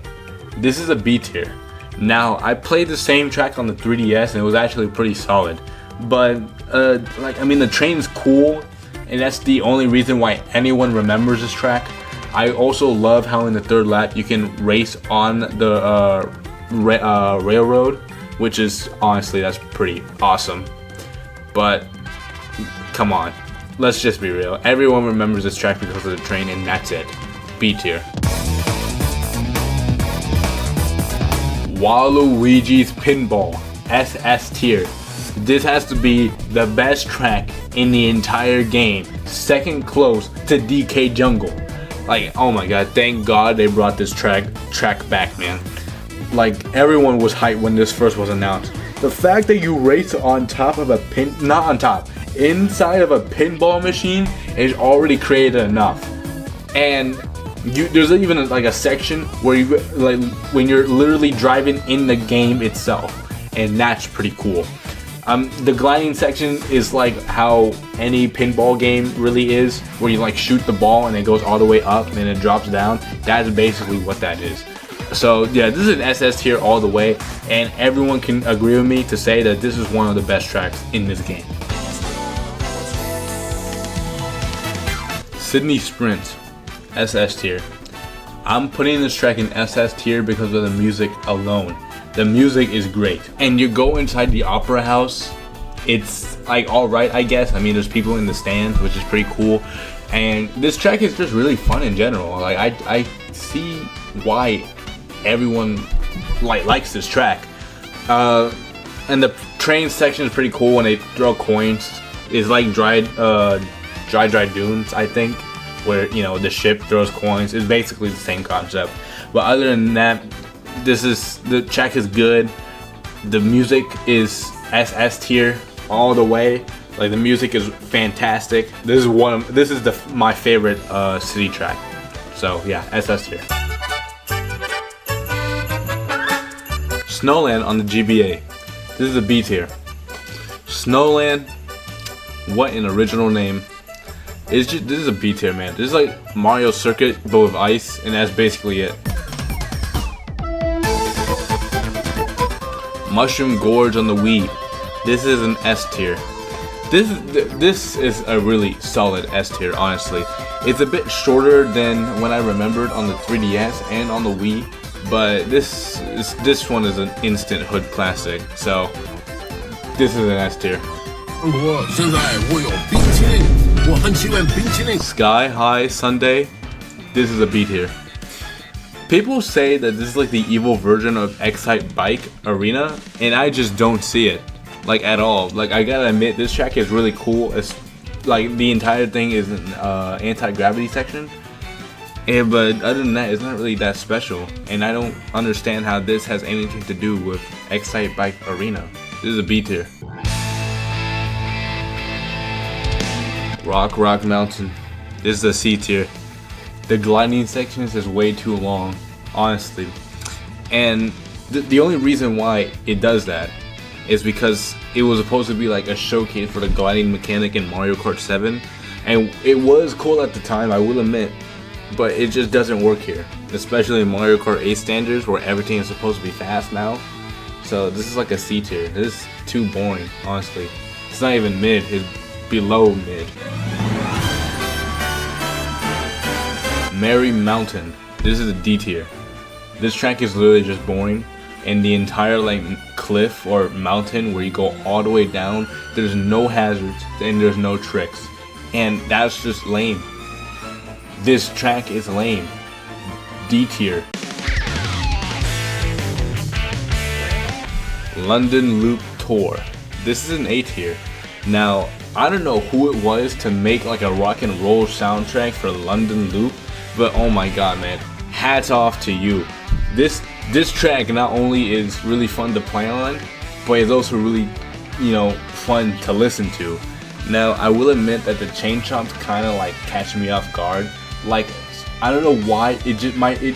This is a B tier. Now, I played the same track on the 3DS and it was actually pretty solid. But, the train's cool, and that's the only reason why anyone remembers this track. I also love how in the third lap you can race on the railroad, which is, honestly, that's pretty awesome. But, come on, let's just be real. Everyone remembers this track because of the train, and that's it. B tier. Waluigi's Pinball, SS tier. This has to be the best track in the entire game, second close to DK Jungle. Like, oh my god, thank god they brought this track back, man. Like, everyone was hyped when this first was announced. The fact that you race on top of inside of a pinball machine is already creative enough. And there's even like a section where you, like, when you're literally driving in the game itself, and that's pretty cool. The gliding section is like how any pinball game really is, where you like shoot the ball and it goes all the way up and then it drops down. That's basically what that is. So yeah, this is an SS tier all the way, and everyone can agree with me to say that this is one of the best tracks in this game. Sydney Sprint, SS tier. I'm putting this track in SS tier because of the music alone. The music is great, and you go inside the opera house, it's like alright, I guess. I mean, there's people in the stands, which is pretty cool, and this track is just really fun in general. Like I see why everyone likes this track. And the train section is pretty cool when they throw coins. It's like dry dunes, I think, where, you know, the ship throws coins. It's basically the same concept, but other than that, the track is good. The music is SS tier all the way. Like, the music is fantastic. This is my favorite city track. So yeah, SS tier. Snowland on the GBA. This is a B tier. Snowland, what an original name. This is a B tier, man. This is like Mario Circuit but with ice, and that's basically it. Mushroom Gorge on the Wii. This is an S tier. This is a really solid S tier, honestly. It's a bit shorter than when I remembered on the 3DS and on the Wii, but this one is an instant hood classic. So this is an S tier. Sky High Sunday. This is a B tier. People say that this is like the evil version of Excite Bike Arena, and I just don't see it, like, at all. Like, I gotta admit, this track is really cool. It's like the entire thing is an anti-gravity section, but other than that, it's not really that special. And I don't understand how this has anything to do with Excite Bike Arena. This is a B tier. Rock Mountain. This is a C tier. The gliding sections is way too long, honestly. And the only reason why it does that is because it was supposed to be like a showcase for the gliding mechanic in Mario Kart 7. And it was cool at the time, I will admit, but it just doesn't work here. Especially in Mario Kart 8 standards where everything is supposed to be fast now. So this is like a C tier. This is too boring, honestly. It's not even mid, it's below mid. Merry Mountain. This is a D tier. This track is literally just boring, and the entire like cliff or mountain where you go all the way down, there's no hazards and there's no tricks, and that's just lame. This track is lame. D tier. London Loop Tour. This is an A tier. Now, I don't know who it was to make like a rock and roll soundtrack for London Loop, but oh my god, man, hats off to you. This track not only is really fun to play on, but it's also really, fun to listen to. Now, I will admit that the chain chomps kind of like catch me off guard. Like, I don't know why,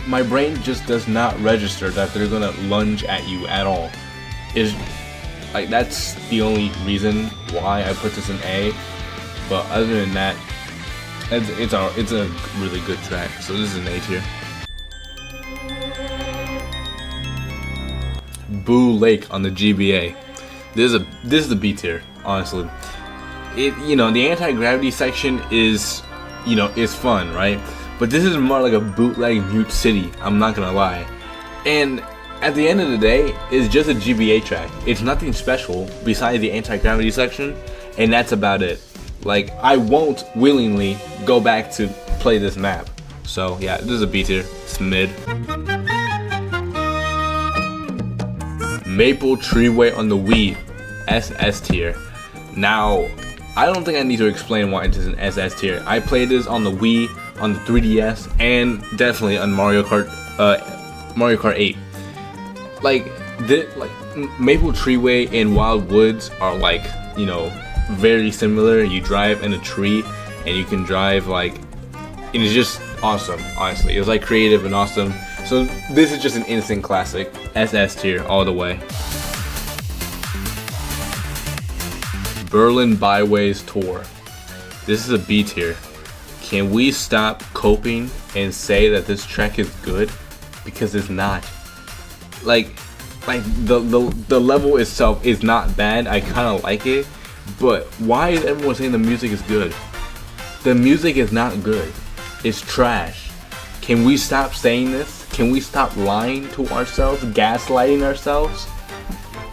my brain just does not register that they're gonna lunge at you at all. Is like, that's the only reason why I put this in A. But other than that, it's a really good track. So this is an A tier. Boo Lake on the GBA. This is a B tier, honestly. The anti-gravity section is fun, right? But this is more like a bootleg Mute City, I'm not gonna lie. And at the end of the day, it's just a GBA track. It's nothing special besides the anti-gravity section, and that's about it. Like, I won't willingly go back to play this map. So yeah, this is a B tier. It's mid. Maple Treeway on the Wii. SS tier. Now, I don't think I need to explain why it is an SS tier. I played this on the Wii, on the 3DS, and definitely on Mario Kart 8. Like Maple Treeway and Wild Woods are like, very similar. You drive in a tree and you can drive and it's just awesome, honestly. It was like creative and awesome. So this is just an instant classic. SS tier all the way. Berlin Byways Tour. This is a B tier. Can we stop coping and say that this track is good? Because it's not. Like the level itself is not bad. I kind of like it, but why is everyone saying the music is good? The music is not good. It's trash. Can we stop saying this? Can we stop lying to ourselves, gaslighting ourselves?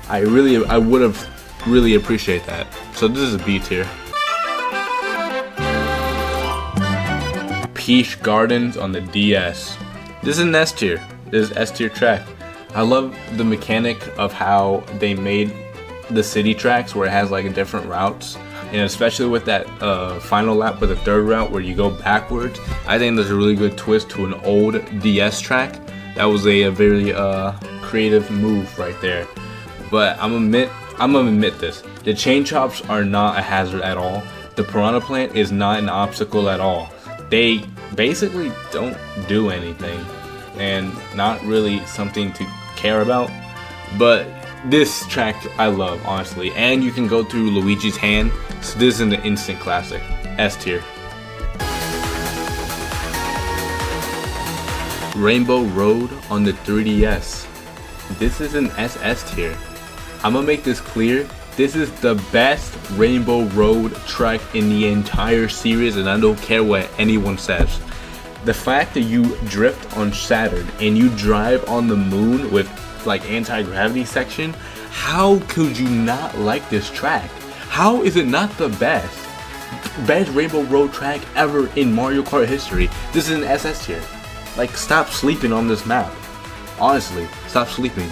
I would have really appreciate that. So this is a B tier. Peach Gardens on the DS. This is an S tier. This is S tier track. I love the mechanic of how they made the city tracks where it has like different routes, and especially with that final lap with the third route where you go backwards. I think there's a really good twist to an old DS track. That was a very creative move right there. But I'm gonna admit this. The chain chops are not a hazard at all. The piranha plant is not an obstacle at all. They basically don't do anything, and not really something to care about. But this track I love, honestly, and you can go through Luigi's hand, so this is an instant classic. S tier. Rainbow Road on the 3DS. This is an SS tier. I'm gonna make this clear. This is the best Rainbow Road track in the entire series, and I don't care what anyone says. The fact that you drift on Saturn and you drive on the moon with like anti-gravity section, how could you not like this track? How is it not the best Rainbow Road track ever in Mario Kart history? This is an SS tier. Like, stop sleeping on this map. Honestly, stop sleeping.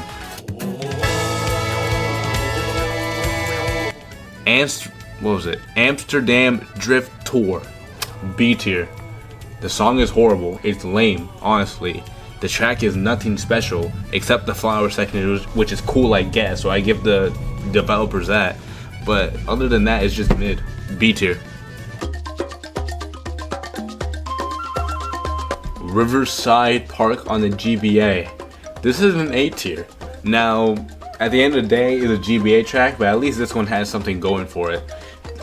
What was it? Amsterdam Drift Tour. B tier. The song is horrible. It's lame, honestly. The track is nothing special except the flower section, which is cool, I guess. So I give the developers that. But other than that, it's just mid. B tier. Riverside Park on the GBA. This is an A tier. Now, at the end of the day, it's a GBA track, but at least this one has something going for it.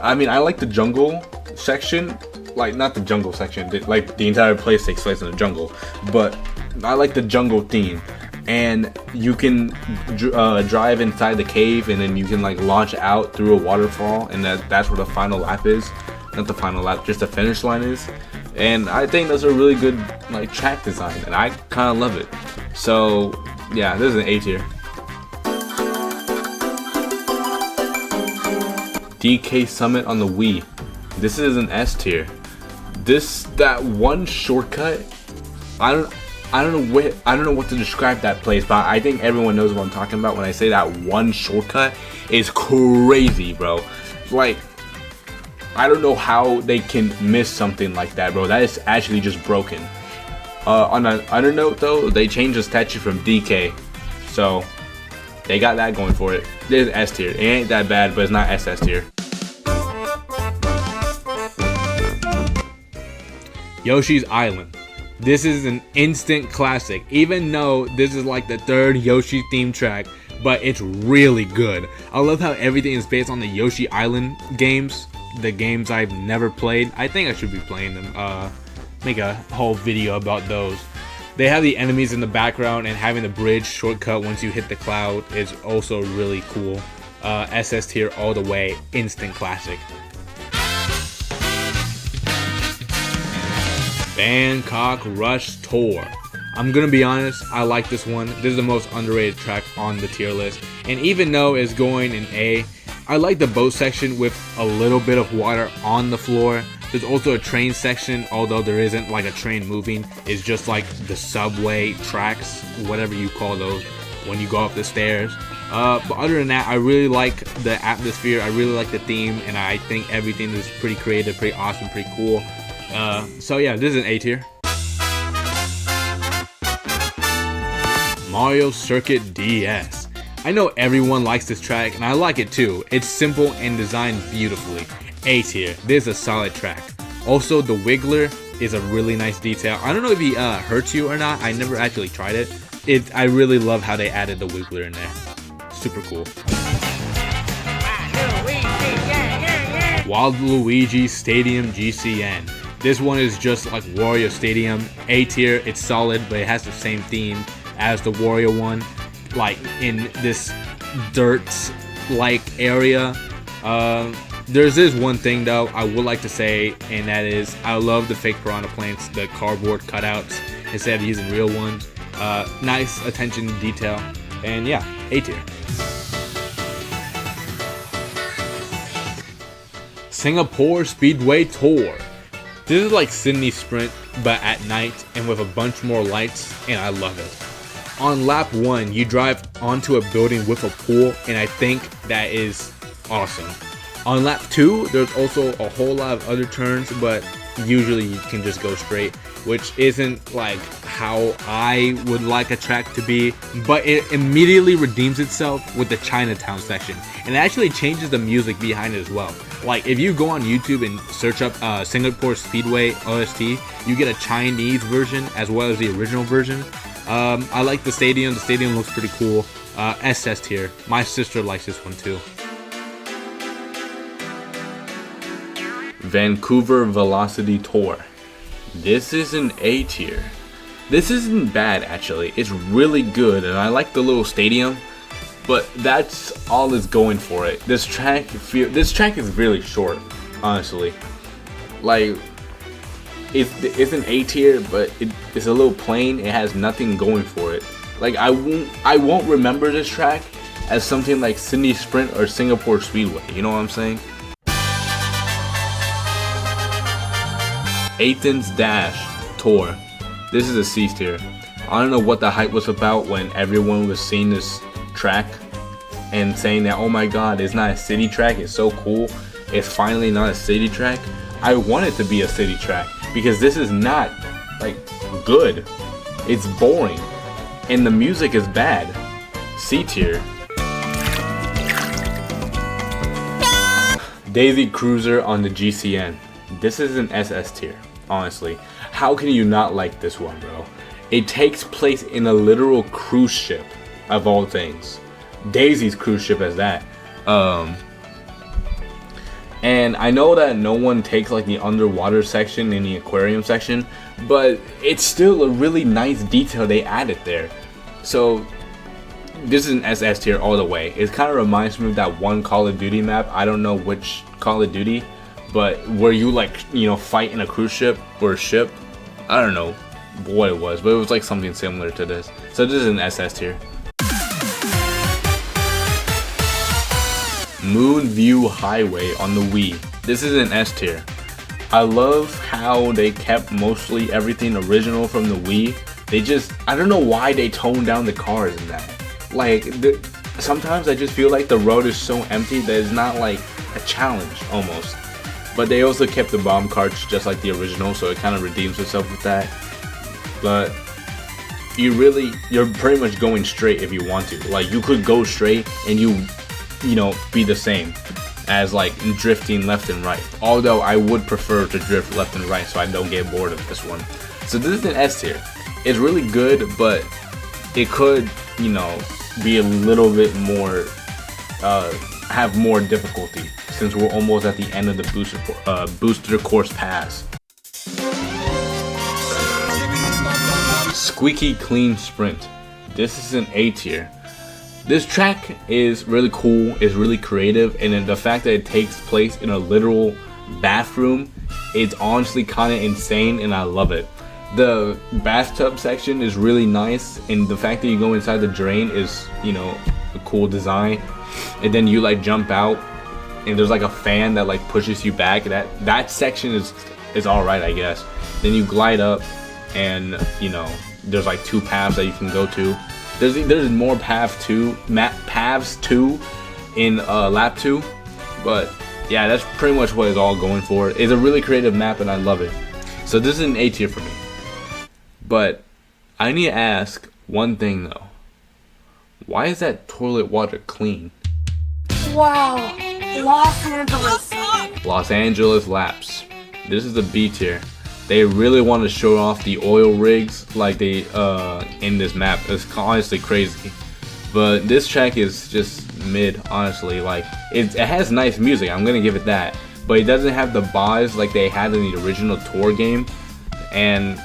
I mean, I like the jungle section, like not the jungle section, like the entire place takes place in the jungle, but I like the jungle theme. And you can drive inside the cave, and then you can like launch out through a waterfall, and that's where the final lap is. Not the final lap, just the finish line is. And I think that's a really good like track design, and I kind of love it. So yeah, this is an A tier. DK Summit on the Wii. This is an S tier. That one shortcut, I don't know what to describe that place, but I think everyone knows what I'm talking about when I say that one shortcut is crazy, bro. Like, I don't know how they can miss something like that, bro. That is actually just broken. On an other note, though, they changed the statue from DK, so they got that going for it. This is S tier. It ain't that bad, but it's not SS tier. Yoshi's Island. This is an instant classic, even though this is like the third Yoshi theme track, but it's really good. I love how everything is based on the Yoshi Island games, the games I've never played. I think I should be playing them, make a whole video about those. They have the enemies in the background, and having the bridge shortcut once you hit the cloud is also really cool. SS tier all the way, instant classic. Bangkok Rush Tour. I'm gonna be honest, I like this one. This is the most underrated track on the tier list. And even though it's going in A, I like the boat section with a little bit of water on the floor. There's also a train section, although there isn't like a train moving. It's just like the subway tracks, whatever you call those, when you go up the stairs. But other than that, I really like the atmosphere, I really like the theme, and I think everything is pretty creative, pretty awesome, pretty cool. So yeah, this is an A tier. Mario Circuit DS. I know everyone likes this track, and I like it too. It's simple and designed beautifully. A tier. This is a solid track. Also, the Wiggler is a really nice detail. I don't know if he hurts you or not. I never actually tried it. I really love how they added the Wiggler in there. Super cool. Wild Luigi Stadium GCN. This one is just like Wario Stadium. A tier. It's solid, but it has the same theme as the Wario one, like in this dirt-like area. There's this one thing though I would like to say, and that is I love the fake piranha plants, the cardboard cutouts instead of using real ones. Nice attention to detail, and yeah, A tier. Singapore Speedway Tour. This is like Sydney Sprint, but at night and with a bunch more lights, and I love it. On lap 1, you drive onto a building with a pool, and I think that is awesome. On lap 2, there's also a whole lot of other turns, but usually you can just go straight, which isn't like how I would like a track to be, but it immediately redeems itself with the Chinatown section, and it actually changes the music behind it as well. Like if you go on YouTube and search up Singapore Speedway OST, you get a Chinese version as well as the original version. I like the stadium. The stadium looks pretty cool. SS tier. My sister likes this one too. Vancouver Velocity Tour. This is an A tier. This isn't bad actually. It's really good, and I like the little stadium, but that's all it's going for it. This track is really short, honestly. Like, it's an A tier, but it's a little plain. It has nothing going for it. Like, I won't remember this track as something like Sydney Sprint or Singapore Speedway. You know what I'm saying? Athens Dash Tour. This is a C tier. I don't know what the hype was about when everyone was seeing this track and saying that, oh my god, it's not a city track, it's so cool, it's finally not a city track. I want it to be a city track because this is not like good. It's boring and the music is bad. C tier. Daisy Cruiser on the GCN. This is an SS tier, honestly. How can you not like this one, bro? It takes place in a literal cruise ship, of all things. Daisy's cruise ship as that. And I know that no one takes like the underwater section in the aquarium section, but it's still a really nice detail they added there. So this is an SS tier all the way. It kind of reminds me of that one Call of Duty map. I don't know which Call of Duty, but where you like, you know, fight in a cruise ship or a ship. I don't know what it was, but it was like something similar to this. So this is an SS tier. Moonview Highway on the Wii. This is an S tier. I love how they kept mostly everything original from the Wii. They just, I don't know why they toned down the cars in that. Like, sometimes I just feel like the road is so empty that it's not like a challenge almost. But they also kept the bomb carts just like the original, so it kind of redeems itself with that. But you're pretty much going straight if you want to. Like, you could go straight and you know, be the same as like drifting left and right. Although I would prefer to drift left and right so I don't get bored of this one. So this is an S tier. It's really good, but it could, you know, be a little bit more, have more difficulty since we're almost at the end of the booster course pass. Squeaky Clean Sprint. This is an A tier. This track is really cool, is really creative, and then the fact that it takes place in a literal bathroom, it's honestly kind of insane, and I love it. The bathtub section is really nice, and the fact that you go inside the drain is, you know, a cool design. And then you like jump out, and there's like a fan that like pushes you back. That section is all right, I guess. Then you glide up, and you know, there's like 2 paths that you can go to. There's more paths too in lap 2, but yeah, that's pretty much what it's all going for. It's a really creative map and I love it. So this is an A tier for me. But I need to ask one thing though. Why is that toilet water clean? Wow, Los Angeles. Los Angeles laps. This is a B tier. They really want to show off the oil rigs like they in this map. It's honestly crazy. But this track is just mid, honestly. Like it has nice music, I'm gonna give it that. But it doesn't have the bars like they had in the original tour game. And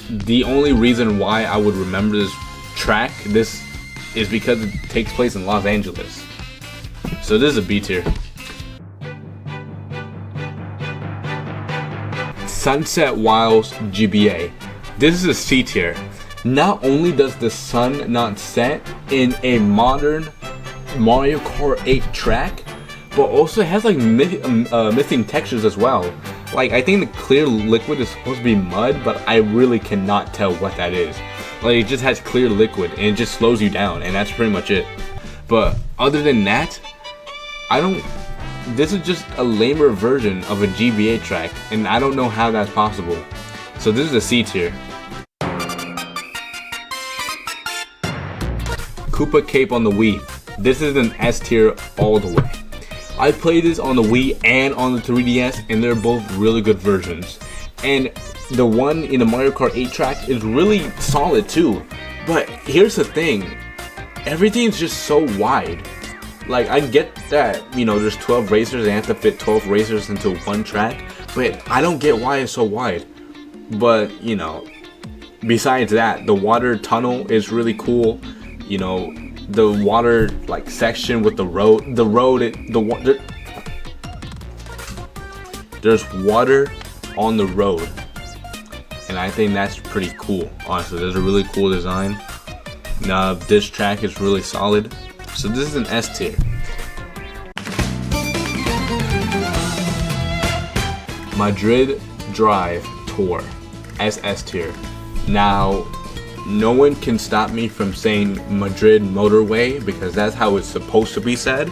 the only reason why I would remember this track, this is because it takes place in Los Angeles. So this is a B tier. Sunset Wilds GBA. This is a C tier. Not only does the sun not set in a modern Mario Kart 8 track, but also it has like missing textures as well. Like I think the clear liquid is supposed to be mud, but I really cannot tell what that is. Like it just has clear liquid and it just slows you down, and that's pretty much it. But other than that, this is just a lamer version of a GBA track, and I don't know how that's possible. So this is a C tier. Koopa Cape on the Wii. This is an S tier all the way. I played this on the Wii and on the 3DS, and they're both really good versions. And the one in the Mario Kart 8 track is really solid too. But here's the thing, everything's just so wide. Like I get that, you know, there's 12 racers, they have to fit 12 racers into one track, but I don't get why it's so wide. But you know, besides that, the water tunnel is really cool. You know, the water like section with the road, there's water on the road, and I think that's pretty cool. Honestly, there's a really cool design. Now this track is really solid, so this is an S tier. Madrid Drive Tour, SS tier. Now, no one can stop me from saying Madrid Motorway because that's how it's supposed to be said,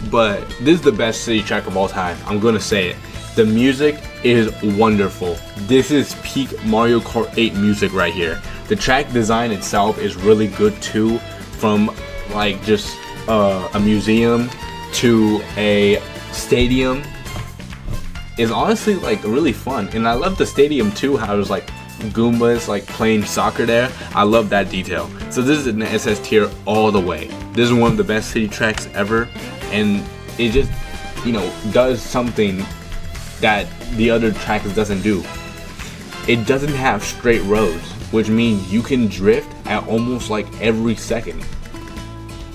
but this is the best city track of all time. I'm gonna say it. The music is wonderful. This is peak Mario Kart 8 music right here. The track design itself is really good too, from like just a museum to a stadium. Is honestly like really fun, and I love the stadium too, how there's like Goombas like playing soccer there. I love that detail. So this is an SS tier all the way. This is one of the best city tracks ever, and it just, you know, does something that the other tracks doesn't do. It doesn't have straight roads, which means you can drift at almost like every second.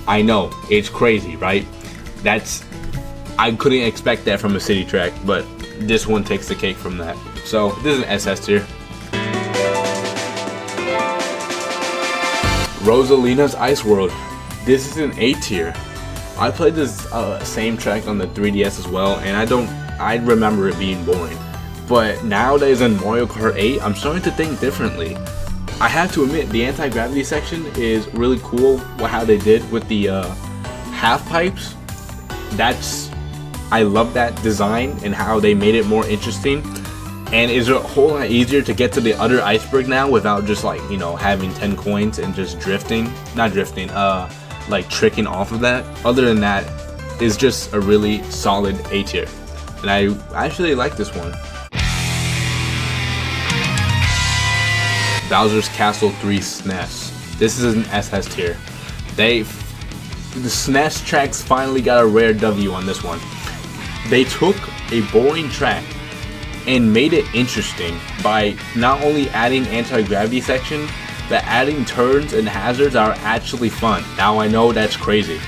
I know, it's crazy, right? I couldn't expect that from a city track, but this one takes the cake from that. So this is an SS tier. Rosalina's Ice World. This is an A tier. I played this same track on the 3DS as well, and I remember it being boring. But nowadays in Mario Kart 8, I'm starting to think differently. I have to admit, the anti-gravity section is really cool. How they did with the half pipes. I love that design and how they made it more interesting. And it's a whole lot easier to get to the other iceberg now without just like, you know, having 10 coins and just like tricking off of that. Other than that, it's just a really solid A tier. And I actually like this one. Bowser's Castle 3 SNES. This is an SS tier. The SNES tracks finally got a rare W on this one. They took a boring track and made it interesting by not only adding anti-gravity section, but adding turns and hazards that are actually fun. Now I know that's crazy.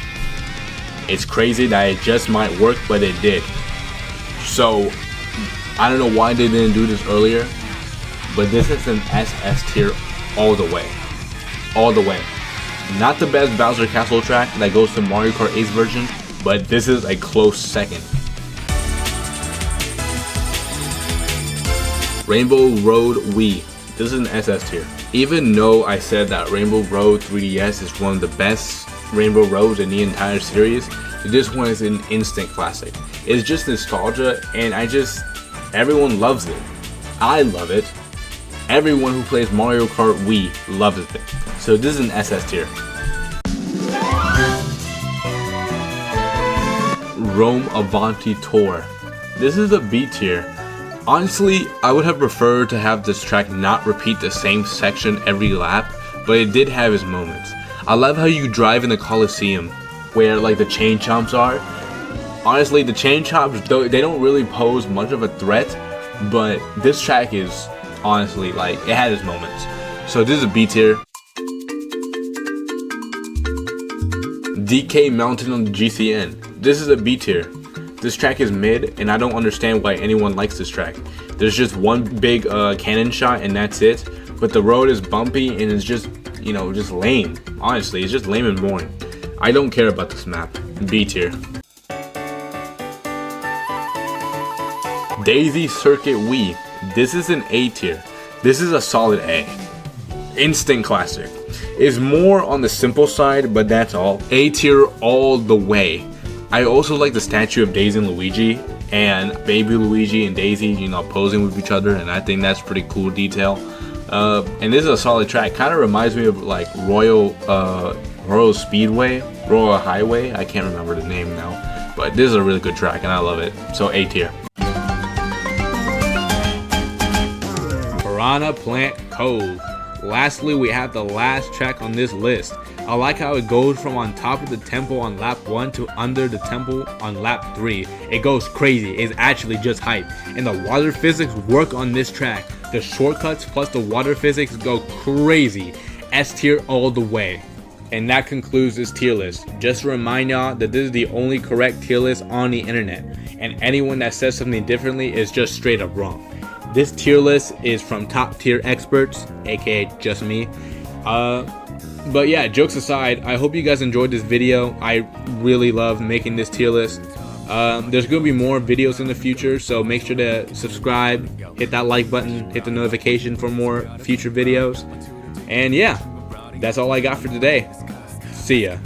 It's crazy that it just might work, but it did. So I don't know why they didn't do this earlier, but this is an SS tier all the way. All the way. Not the best Bowser Castle track that goes to Mario Kart 8's version, but this is a close second. Rainbow Road Wii. This is an SS tier. Even though I said that Rainbow Road 3DS is one of the best Rainbow Roads in the entire series, this one is an instant classic. It's just nostalgia, and everyone loves it. I love it. Everyone who plays Mario Kart Wii loves it. So this is an SS tier. Rome Avanti Tour. This is a B tier. Honestly, I would have preferred to have this track not repeat the same section every lap, but it did have its moments. I love how you drive in the Coliseum, where like the chain chomps are. Honestly, the chain chomps, they don't really pose much of a threat, but this track is honestly, like, it had its moments. So this is a B tier. DK Mountain on the GCN. This is a B tier. This track is mid, and I don't understand why anyone likes this track. There's just one big cannon shot, and that's it. But the road is bumpy, and it's just, you know, just lame. Honestly, it's just lame and boring. I don't care about this map. B tier. Daisy Circuit Wii. This is an A tier. This is a solid A. Instant classic. It's more on the simple side, but that's all. A tier all the way. I also like the statue of Daisy and Luigi, and baby Luigi and Daisy, you know, posing with each other, and I think that's pretty cool detail. And this is a solid track. Kind of reminds me of like Royal Speedway, Royal Highway. I can't remember the name now, but this is a really good track, and I love it. So A tier. Piranha Plant Cove. Lastly, we have the last track on this list. I like how it goes from on top of the temple on lap 1 to under the temple on lap 3. It goes crazy. It's actually just hype. And the water physics work on this track. The shortcuts plus the water physics go crazy. S tier all the way. And that concludes this tier list. Just to remind y'all that this is the only correct tier list on the internet, and anyone that says something differently is just straight up wrong. This tier list is from top tier experts, aka just me. But yeah, jokes aside, I hope you guys enjoyed this video. I really love making this tier list. There's going to be more videos in the future, so make sure to subscribe, hit that like button, hit the notification for more future videos. And yeah, that's all I got for today. See ya.